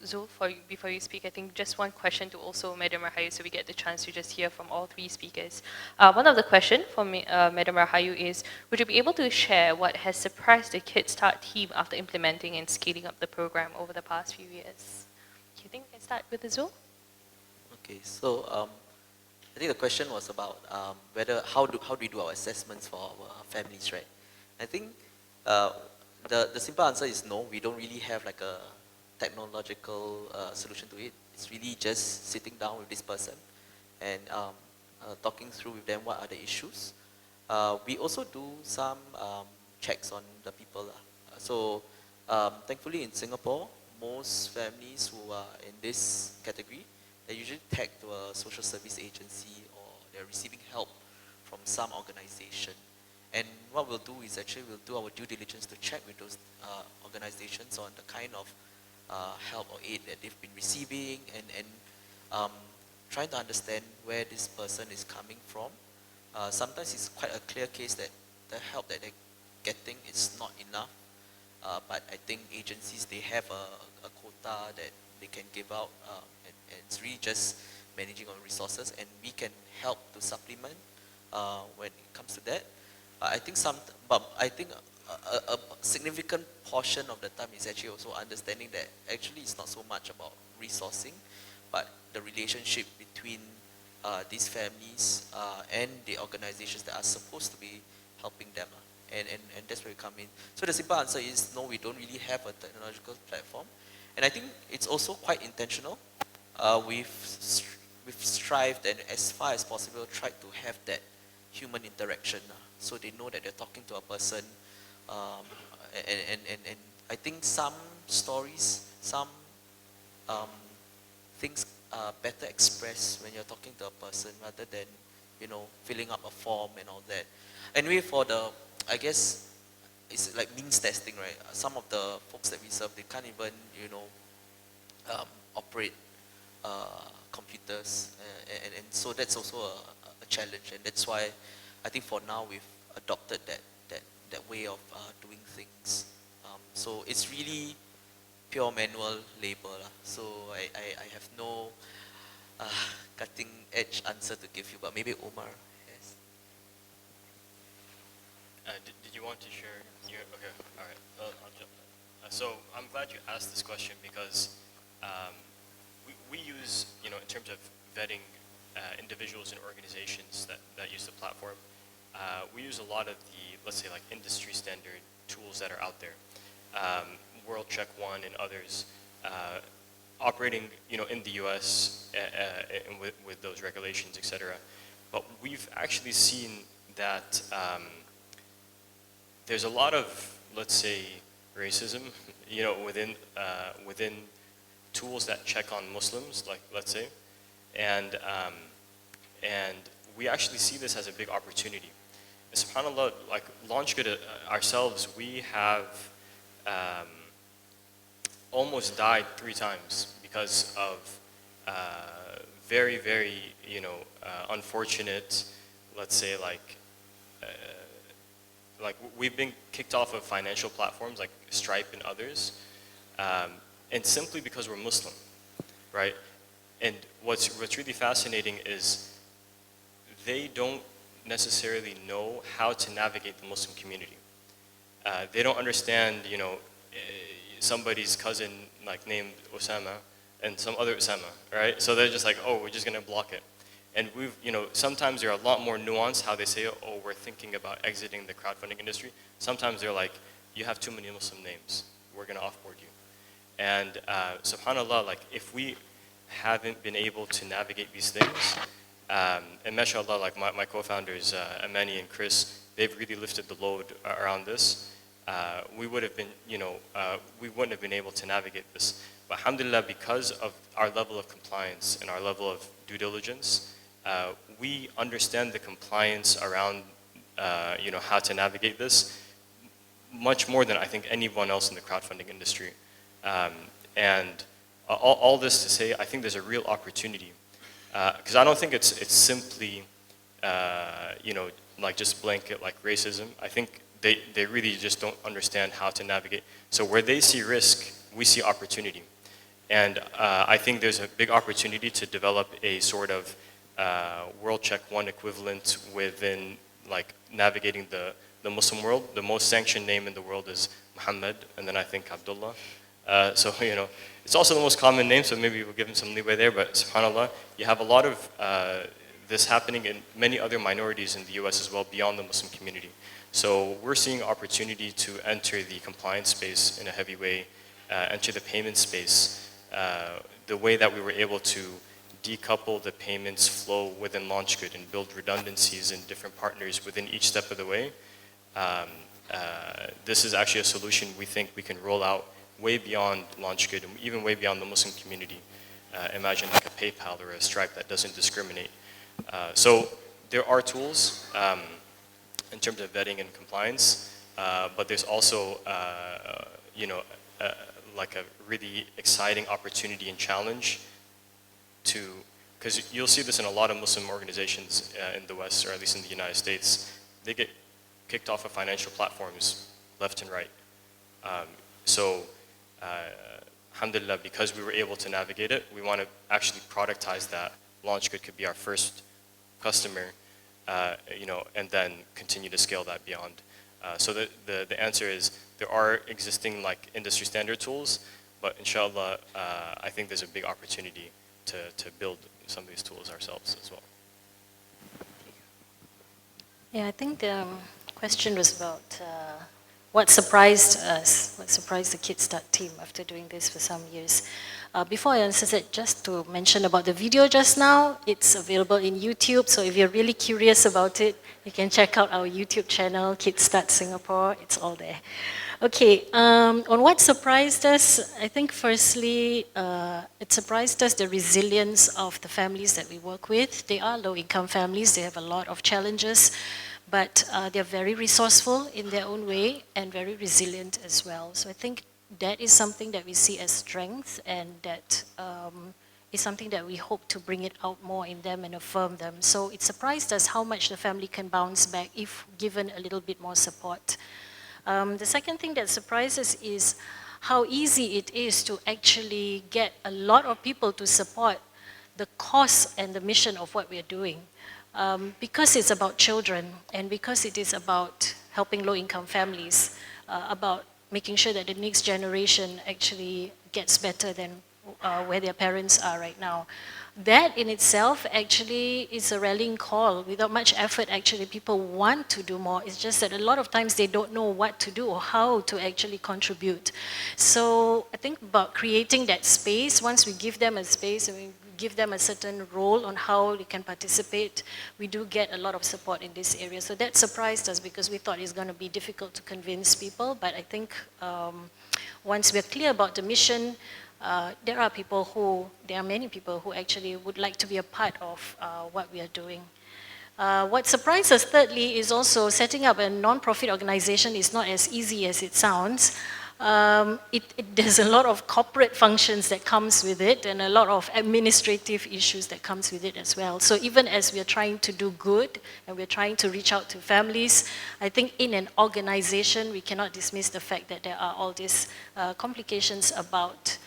Zul, before you speak, I think just one question to also Madam Rahayu, so we get the chance to just hear from all three speakers. One of the questions from Madam Rahayu is, would you be able to share what has surprised the KidSTART team after implementing and scaling up the program over the past few years? Do you think we can start with Zul? Okay, so I think the question was about how do we do our assessments for our families, right? I think the simple answer is no. We don't really have like a technological solution to it. It's really just sitting down with this person and talking through with them what are the issues. We also do some checks on the people. So thankfully in Singapore, most families who are in this category, they're usually tagged to a social service agency or they're receiving help from some organization. And what we'll do is actually we'll do our due diligence to check with those organizations on the kind of help or aid that they've been receiving and trying to understand where this person is coming from. Sometimes it's quite a clear case that the help that they're getting is not enough. But I think agencies, they have a quota that they can give out and it's really just managing our resources and we can help to supplement when it comes to that. I think a significant portion of the time is actually also understanding that actually it's not so much about resourcing, but the relationship between these families and the organizations that are supposed to be helping them. And that's where we come in. So the simple answer is no, we don't really have a technological platform. And I think it's also quite intentional. We've strived and as far as possible tried to have that human interaction. So they know that they're talking to a person. And I think some stories, some things are better expressed when you're talking to a person rather than, filling up a form and all that. Anyway, I guess it's like means testing, right? Some of the folks that we serve, they can't even, operate computers. And so that's also a challenge. And that's why I think for now we've adopted that way of doing things. So it's really pure manual labor. So I have no cutting edge answer to give you, but maybe Omar has. Did you want to share your, okay, all right, I'll jump. So I'm glad you asked this question because we use, in terms of vetting individuals and organizations that use the platform, we use a lot of the, let's say like industry standard tools that are out there. World Check One and others operating, in the US and with those regulations, etc. But we've actually seen that there's a lot of, let's say, racism, within tools that check on Muslims, like let's say, and we actually see this as a big opportunity. And subhanAllah, like LaunchGood ourselves, we have almost died 3 times because of very, very, unfortunate, let's say like we've been kicked off of financial platforms like Stripe and others, and simply because we're Muslim, right? And what's really fascinating is they don't necessarily know how to navigate the Muslim community. They don't understand, somebody's cousin like named Osama and some other Osama, right? So they're just like, oh, we're just gonna block it. And we've, sometimes they're a lot more nuanced how they say, oh, we're thinking about exiting the crowdfunding industry. Sometimes they're like, you have too many Muslim names, we're gonna offboard you. And subhanAllah, like if we haven't been able to navigate these things, and mashallah, like my co-founders, Amani and Chris, they've really lifted the load around this. We would have been, we wouldn't have been able to navigate this. But alhamdulillah, because of our level of compliance and our level of due diligence, we understand the compliance around, how to navigate this much more than I think anyone else in the crowdfunding industry. And all this to say, I think there's a real opportunity. Because I don't think it's simply, like just blanket like racism. I think they really just don't understand how to navigate. So where they see risk, we see opportunity. And I think there's a big opportunity to develop a sort of World Check One equivalent within like navigating the Muslim world. The most sanctioned name in the world is Muhammad, and then I think Abdullah. So, it's also the most common name, so maybe we'll give him some leeway there, but subhanAllah, you have a lot of this happening in many other minorities in the US as well, beyond the Muslim community. So we're seeing opportunity to enter the compliance space in a heavy way, enter the payment space. The way that we were able to decouple the payments flow within LaunchGood and build redundancies and different partners within each step of the way. This is actually a solution we think we can roll out way beyond LaunchGood and even way beyond the Muslim community. Imagine like a PayPal or a Stripe that doesn't discriminate. So there are tools in terms of vetting and compliance, but there's also, like a really exciting opportunity and challenge because you'll see this in a lot of Muslim organizations in the West, or at least in the United States. They get kicked off of financial platforms left and right. Alhamdulillah, because we were able to navigate it, we want to actually productize that. LaunchGood could be our first customer, and then continue to scale that beyond. So the answer is there are existing like industry standard tools, but inshallah, I think there's a big opportunity to build some of these tools ourselves as well. Yeah, I think the question was about what surprised us, what surprised the KidSTART team after doing this for some years. Before I answer that, just to mention about the video just now, it's available in YouTube, so if you're really curious about it, you can check out our YouTube channel, KidSTART Singapore, it's all there. Okay, on what surprised us, I think firstly, it surprised us the resilience of the families that we work with. They are low-income families, they have a lot of challenges, but they're very resourceful in their own way and very resilient as well. So I think that is something that we see as strength, and that is something that we hope to bring it out more in them and affirm them. So it surprised us how much the family can bounce back if given a little bit more support. The second thing that surprised us is how easy it is to actually get a lot of people to support the cause and the mission of what we're doing. Because it's about children, and because it is about helping low-income families, about making sure that the next generation actually gets better than where their parents are right now. That in itself actually is a rallying call. Without much effort, actually, people want to do more. It's just that a lot of times they don't know what to do or how to actually contribute. So I think about creating that space. Once we give them a space and we give them a certain role on how they can participate, we do get a lot of support in this area. So that surprised us because we thought it's going to be difficult to convince people. But I think once we're clear about the mission, there are many people who actually would like to be a part of what we are doing. What surprised us thirdly is also setting up a non-profit organization is not as easy as it sounds. There's a lot of corporate functions that comes with it and a lot of administrative issues that comes with it as well. So even as we're trying to do good and we're trying to reach out to families, I think in an organization we cannot dismiss the fact that there are all these complications about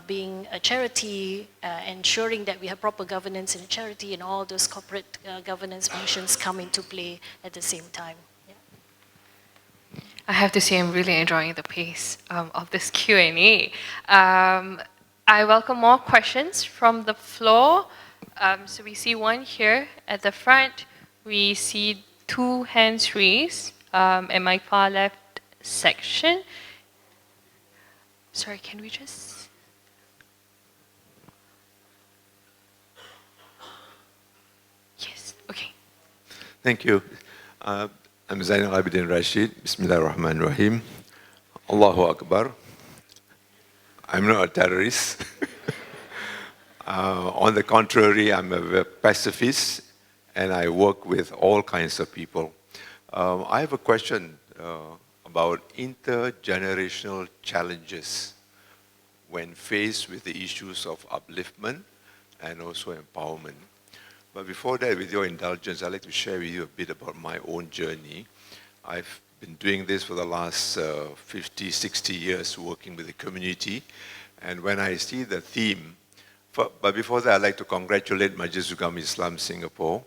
being a charity, ensuring that we have proper governance in a charity, and all those corporate governance functions come into play at the same time. Yeah. I have to say I'm really enjoying the pace of this Q&A. I welcome more questions from the floor. So we see one here at the front. We see 2 hands raised in my far left section. Sorry, can we just... Yes, okay. Thank you. I'm Zainal Abidin Rashid. Bismillahirrahmanirrahim. Allahu Akbar. I'm not a terrorist. On the contrary, I'm a pacifist, and I work with all kinds of people. I have a question about intergenerational challenges when faced with the issues of upliftment and also empowerment. But before that, with your indulgence, I'd like to share with you a bit about my own journey. I've been doing this for the last 50, 60 years, working with the community. And when I see the theme, but before that, I'd like to congratulate Majlis Ugama Islam Singapore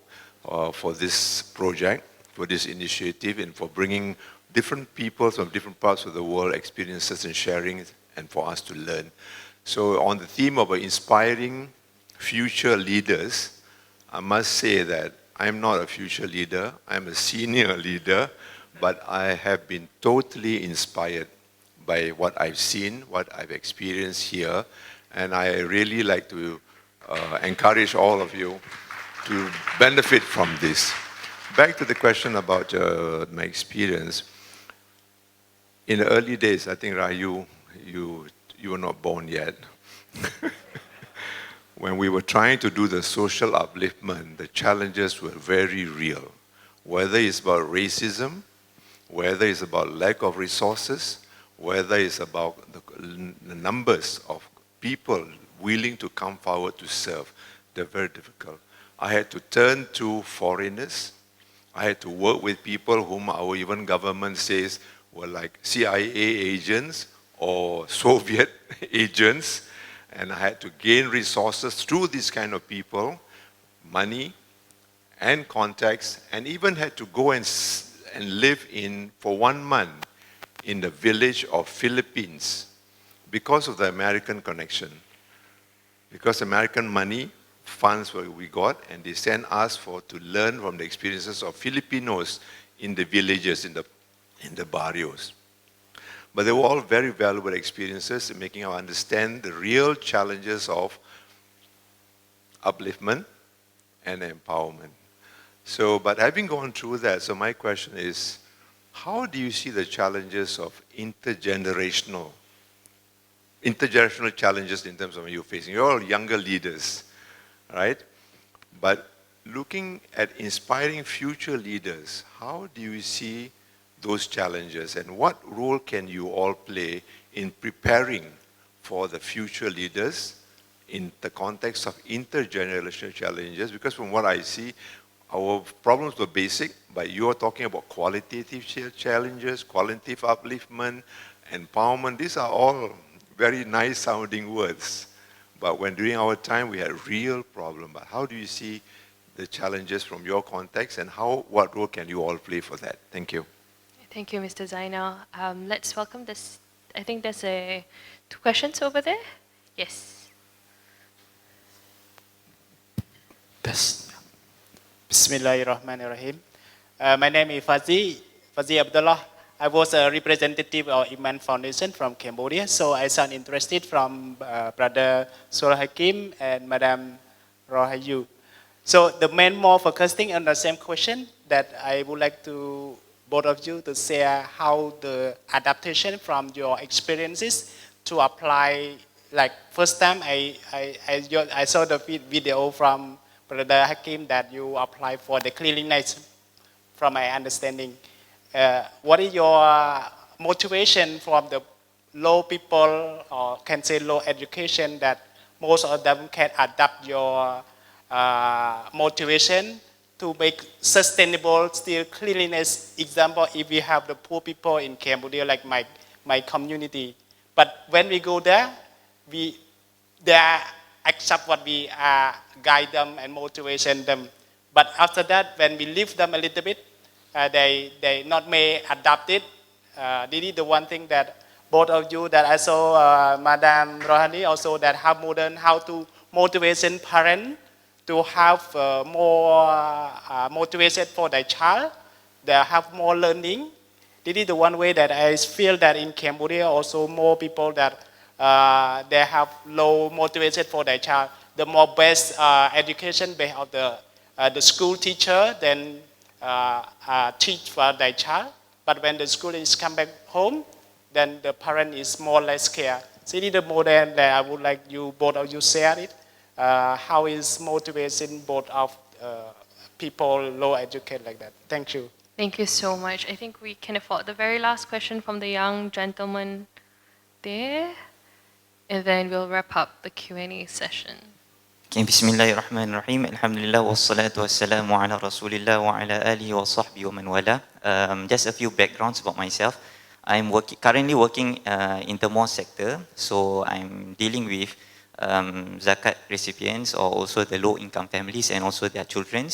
for this project, for this initiative, and for bringing different people from different parts of the world, experiences and sharing, and for us to learn. So on the theme of inspiring future leaders, I must say that I'm not a future leader, I'm a senior leader, but I have been totally inspired by what I've seen, what I've experienced here, and I really like to encourage all of you to benefit from this. Back to the question about my experience. In the early days, I think, Rahayu, you were not born yet. When we were trying to do the social upliftment, the challenges were very real. Whether it's about racism, whether it's about lack of resources, whether it's about the numbers of people willing to come forward to serve, they're very difficult. I had to turn to foreigners. I had to work with people whom our even government says were like CIA agents or Soviet agents, and I had to gain resources through these kind of people, money and contacts, and even had to go and live for 1 month in the village of Philippines because of the American connection. Because American money, funds what we got, and they sent us to learn from the experiences of Filipinos in the villages, in the barrios. But they were all very valuable experiences in making us understand the real challenges of upliftment and empowerment. So, but having gone through that, so my question is, how do you see the challenges of intergenerational challenges in terms of you facing? You're all younger leaders, right? But looking at inspiring future leaders, how do you see those challenges, and what role can you all play in preparing for the future leaders in the context of intergenerational challenges? Because from what I see, our problems were basic, but you are talking about qualitative challenges, qualitative upliftment, empowerment. These are all very nice sounding words. But when during our time, we had real problems. But how do you see the challenges from your context, and what role can you all play for that? Thank you. Thank you, Mr. Zainal. Let's welcome this. I think there's 2 questions over there. Yes. Bismillahirrahmanirrahim. My name is Fazi Abdullah. I was a representative of Iman Foundation from Cambodia, so I sound interested from Brother Zulhaqem and Madam Rahayu. So the main more focusing on the same question that I would like to both of you to share how the adaptation from your experiences to apply. Like first time I saw the video from Brother Hakim that you apply for the cleanliness. From my understanding, what is your motivation from the low people, or can say low education, that most of them can adapt your motivation to make sustainable still cleanliness? Example, if we have the poor people in Cambodia, like my community, but when we go there, they accept what we guide them and motivation them. But after that, when we leave them a little bit, they not may adapt it. This is the one thing that both of you that I saw, Madam Rohani also, that have modern how to motivation parent to have more motivation for their child. They have more learning. This is the one way that I feel that in Cambodia also more people that they have low motivation for their child. The more best education based on the school teacher then teach for their child. But when the school is come back home, then the parent is more or less care. So this is the model that I would like you both of you share it. How is motivation both of people low educated like that? Thank you. Thank you so much. I think we can afford the very last question from the young gentleman there, and then we'll wrap up the Q&A session. Okay, Bismillahirrahmanirrahim. Alhamdulillah wassalatu wassalamu ala Rasulillah wa ala alihi wa sahbihi wa man wala. Just a few backgrounds about myself. I'm currently working in the mosque sector, so I'm dealing with zakat recipients, or also the low-income families and also their children,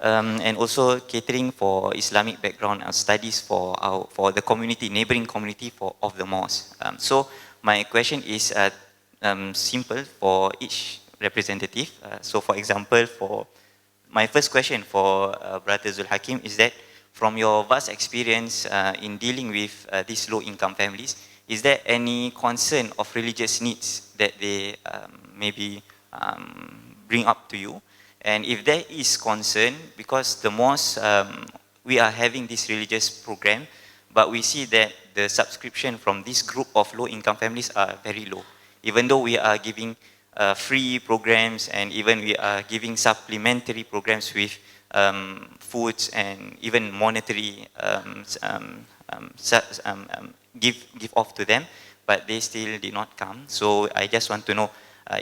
and also catering for Islamic background studies for the community, neighboring community of the mosque. So my question is simple for each representative. So for example, for my first question for Brother Zulhaqem is that from your vast experience in dealing with these low-income families, is there any concern of religious needs that they maybe bring up to you? And if there is concern, because the most we are having this religious program, but we see that the subscription from this group of low-income families are very low. Even though we are giving free programs and even we are giving supplementary programs with foods and even monetary give off to them, but they still did not come. So I just want to know,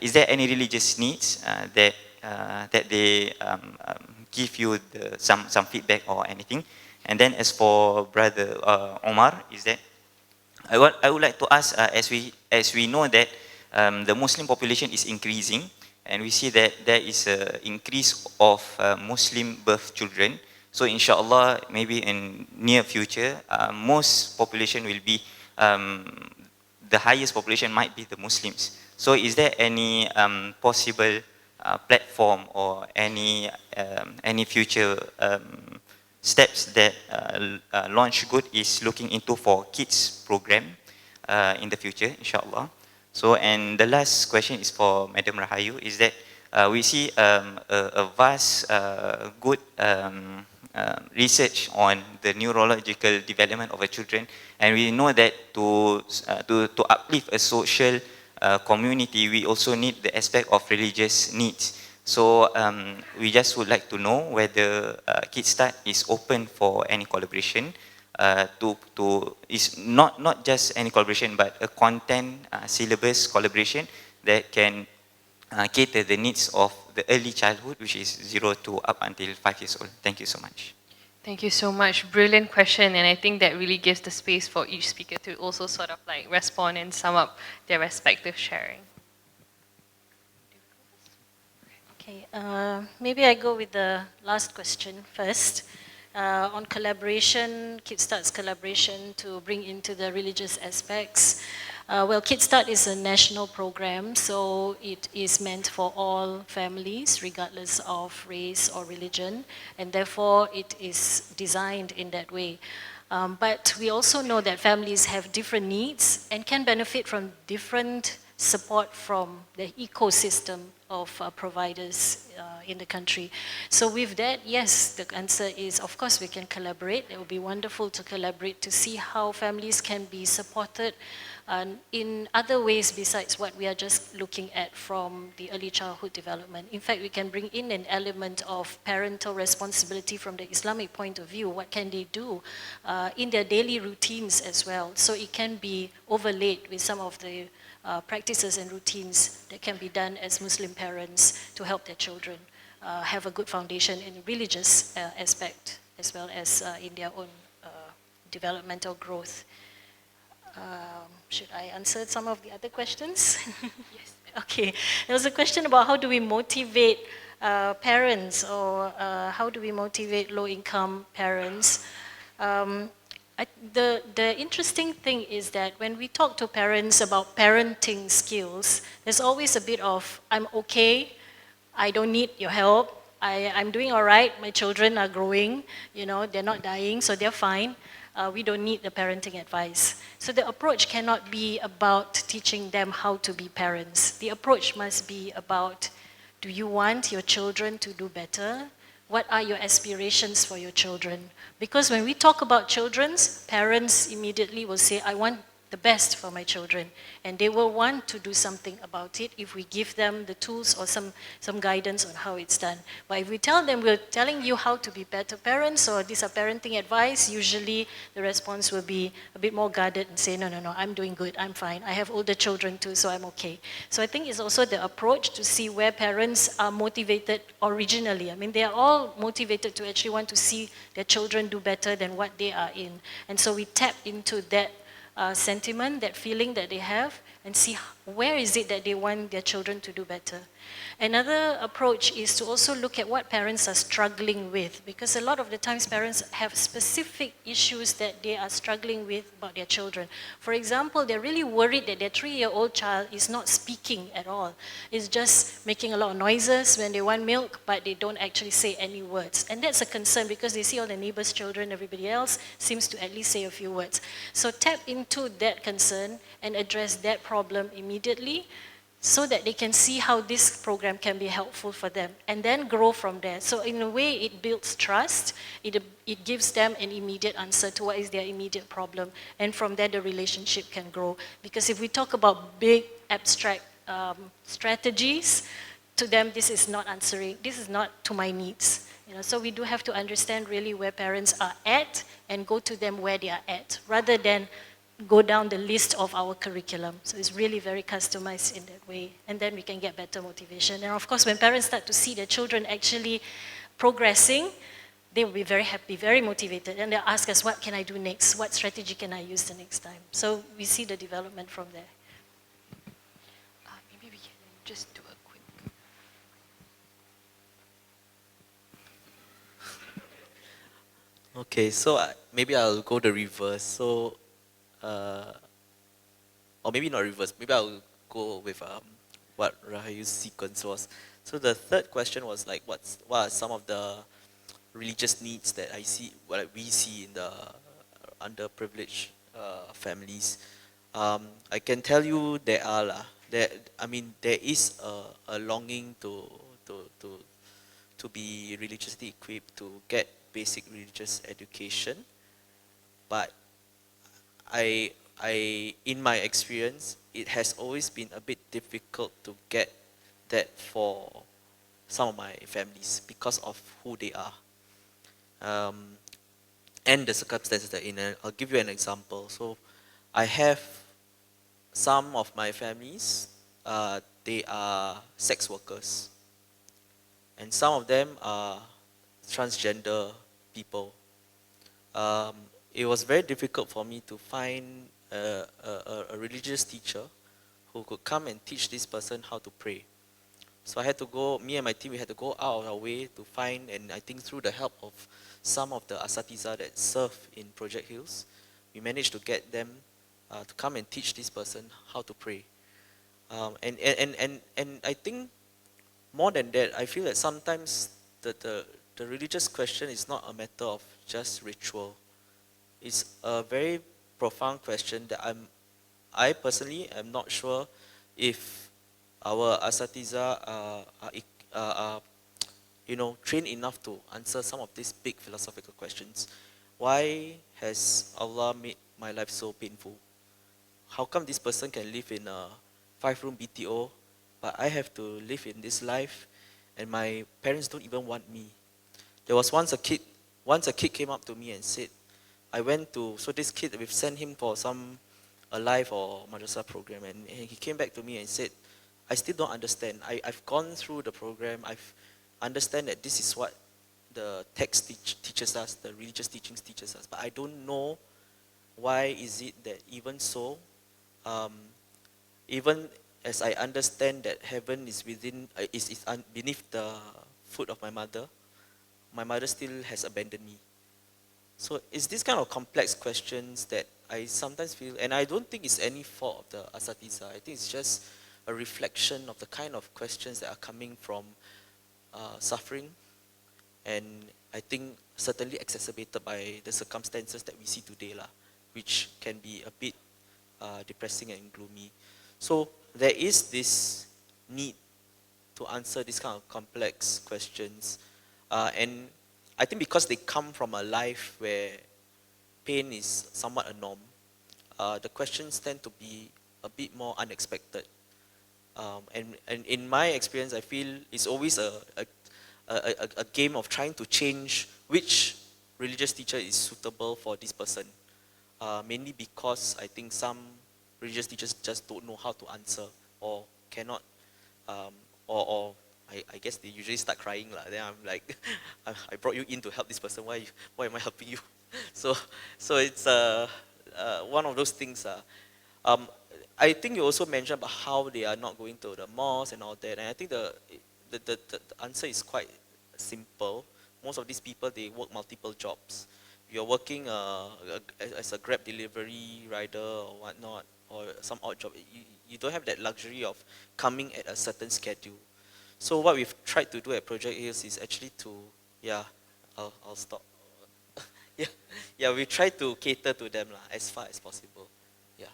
is there any religious needs that they give you some feedback or anything? And then as for Brother Omar, is that I would like to ask, as we know that the Muslim population is increasing, and we see that there is an increase of Muslim birth children. So inshallah, maybe in near future, most population will be, the highest population might be the Muslims. So is there any possible platform or any future steps that LaunchGood is looking into for kids program in the future, inshallah? So, and the last question is for Madam Rahayu, is that we see a vast, good research on the neurological development of our children, and we know that to uplift a social community, we also need the aspect of religious needs. So we just would like to know whether KidSTART is open for any collaboration. Is not just any collaboration, but a content syllabus collaboration that can cater the needs of the early childhood, which is 0 to up until 5 years old. Thank you so much. Thank you so much. Brilliant question, and I think that really gives the space for each speaker to also sort of like respond and sum up their respective sharing. Okay, maybe I go with the last question first. On collaboration, KidSTART's collaboration to bring into the religious aspects. Well, KidSTART is a national program, so it is meant for all families, regardless of race or religion, and therefore it is designed in that way. But we also know that families have different needs and can benefit from different support from the ecosystem of providers in the country. So with that, yes, the answer is, of course, we can collaborate. It would be wonderful to collaborate to see how families can be supported in other ways besides what we are just looking at from the early childhood development. In fact, we can bring in an element of parental responsibility from the Islamic point of view. What can they do in their daily routines as well? So it can be overlaid with some of the practices and routines that can be done as Muslim parents to help their children have a good foundation in religious aspect as well as in their own developmental growth. Should I answer some of the other questions? Yes. Okay. There was a question about how do we motivate parents, or how do we motivate low-income parents. The interesting thing is that when we talk to parents about parenting skills, there's always a bit of, I'm okay, I don't need your help, I'm doing all right, my children are growing, you know, they're not dying, so they're fine. We don't need the parenting advice. So the approach cannot be about teaching them how to be parents. The approach must be about, do you want your children to do better? What are your aspirations for your children? Because when we talk about children, parents immediately will say, I want the best for my children. And they will want to do something about it if we give them the tools or some guidance on how it's done. But if we tell them, we're telling you how to be better parents, or these are parenting advice, usually the response will be a bit more guarded and say, no, I'm doing good, I'm fine. I have older children too, so I'm okay. So I think it's also the approach to see where parents are motivated originally. I mean, they are all motivated to actually want to see their children do better than what they are in. And so we tap into that sentiment, that feeling that they have, and see where is it that they want their children to do better. Another approach is to also look at what parents are struggling with, because a lot of the times parents have specific issues that they are struggling with about their children. For example, they're really worried that their 3-year-old child is not speaking at all. It's just making a lot of noises when they want milk, but they don't actually say any words. And that's a concern because they see all the neighbors' children, everybody else seems to at least say a few words. So tap into that concern and address that problem immediately, so that they can see how this program can be helpful for them, and then grow from there. So in a way, it builds trust, it gives them an immediate answer to what is their immediate problem, and from there the relationship can grow. Because if we talk about big abstract strategies, to them this is not answering, this is not to my needs. So we do have to understand really where parents are at and go to them where they are at, rather than go down the list of our curriculum. So it's really very customized in that way. And then we can get better motivation. And of course, when parents start to see their children actually progressing, they will be very happy, very motivated. And they'll ask us, what can I do next? What strategy can I use the next time? So we see the development from there. Maybe we can just do a quick... Okay, so maybe I'll go the reverse. So, or maybe not reverse, maybe I'll go with what Rahayu's sequence was. So the third question was like, what are some of the religious needs that what we see in the underprivileged families? I can tell you there is a longing to be religiously equipped, to get basic religious education, but in my experience, it has always been a bit difficult to get that for some of my families because of who they are and the circumstances they're in. I'll give you an example. So I have some of my families, they are sex workers, and some of them are transgender people. It was very difficult for me to find a religious teacher who could come and teach this person how to pray. So I had to go, me and my team, we had to go out of our way to find, and I think through the help of some of the asatiza that serve in Project Hills, we managed to get them to come and teach this person how to pray. And I think more than that, I feel that sometimes the religious question is not a matter of just ritual. It's a very profound question that I personally am not sure if our asatiza are trained enough to answer some of these big philosophical questions. Why has Allah made my life so painful? How come this person can live in a 5-room BTO, but I have to live in this life and my parents don't even want me? There was once a kid came up to me and said, so this kid, we've sent him for a live or madrasah program, and he came back to me and said, I still don't understand. I've gone through the program, I've understand that this is what the text teaches us, the religious teachings teaches us, but I don't know why is it that even so, even as I understand that heaven is beneath the foot of my mother still has abandoned me. So it's this kind of complex questions that I sometimes feel, and I don't think it's any fault of the asatiza. I think it's just a reflection of the kind of questions that are coming from suffering, and I think certainly exacerbated by the circumstances that we see today, which can be a bit depressing and gloomy. So there is this need to answer these kind of complex questions, and I think because they come from a life where pain is somewhat a norm, the questions tend to be a bit more unexpected. And in my experience, I feel it's always a game of trying to change which religious teacher is suitable for this person. Mainly because I think some religious teachers just don't know how to answer or cannot, or I guess they usually start crying. Then I'm like, I brought you in to help this person, why am I helping you? So it's one of those things. I think you also mentioned about how they are not going to the malls and all that, and I think the answer is quite simple. Most of these people, they work multiple jobs. You're working as a Grab delivery rider or whatnot, or some odd job, you don't have that luxury of coming at a certain schedule. So what we've tried to do at Project Hills is actually to, I'll stop. Yeah, we try to cater to them as far as possible. Yeah.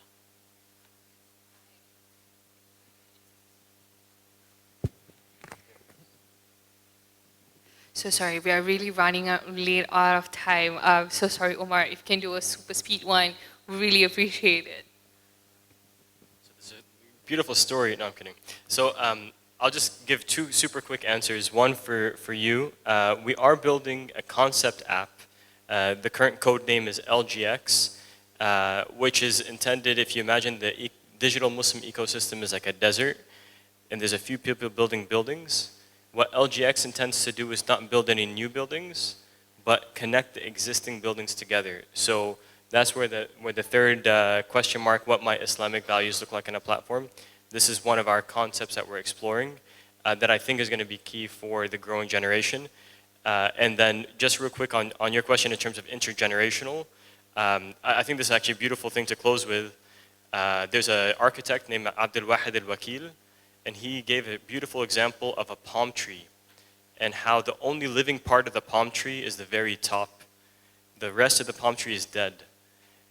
So sorry, we are really running late out of time. So sorry, Omar, if you can do a super speed one, we really appreciate it. It's a beautiful story. No, I'm kidding. So I'll just give two super quick answers. One for you. We are building a concept app. The current code name is LGX, which is intended, if you imagine the digital Muslim ecosystem is like a desert, and there's a few people building buildings. What LGX intends to do is not build any new buildings, but connect the existing buildings together. So that's where the third question mark, what might Islamic values look like on a platform? This is one of our concepts that we're exploring that I think is going to be key for the growing generation. And then just real quick on your question in terms of intergenerational, I think this is actually a beautiful thing to close with. There's an architect named Abdul al-Wakil, and he gave a beautiful example of a palm tree and how the only living part of the palm tree is the very top. The rest of the palm tree is dead.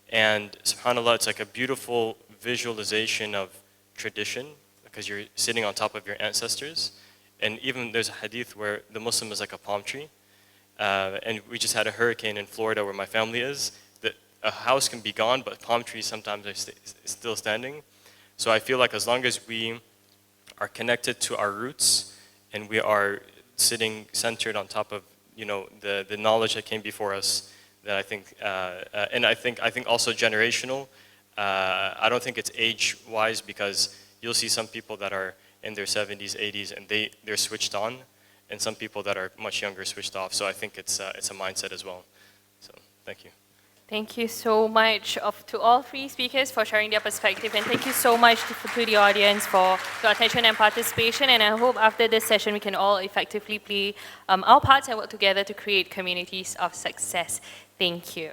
And subhanAllah, it's like a beautiful visualization of tradition because you're sitting on top of your ancestors. And even there's a hadith where the Muslim is like a palm tree. And we just had a hurricane in Florida where my family is. That a house can be gone, but palm trees sometimes are still standing. So I feel like as long as we are connected to our roots and we are sitting centered on top of the knowledge that came before us, that I think and I think also generational. I don't think it's age-wise because you'll see some people that are in their 70s, 80s, and they're switched on, and some people that are much younger switched off. So I think it's a mindset as well. So thank you. Thank you so much to all three speakers for sharing their perspective, and thank you so much to the audience for your attention and participation. And I hope after this session we can all effectively play our parts and work together to create communities of success. Thank you.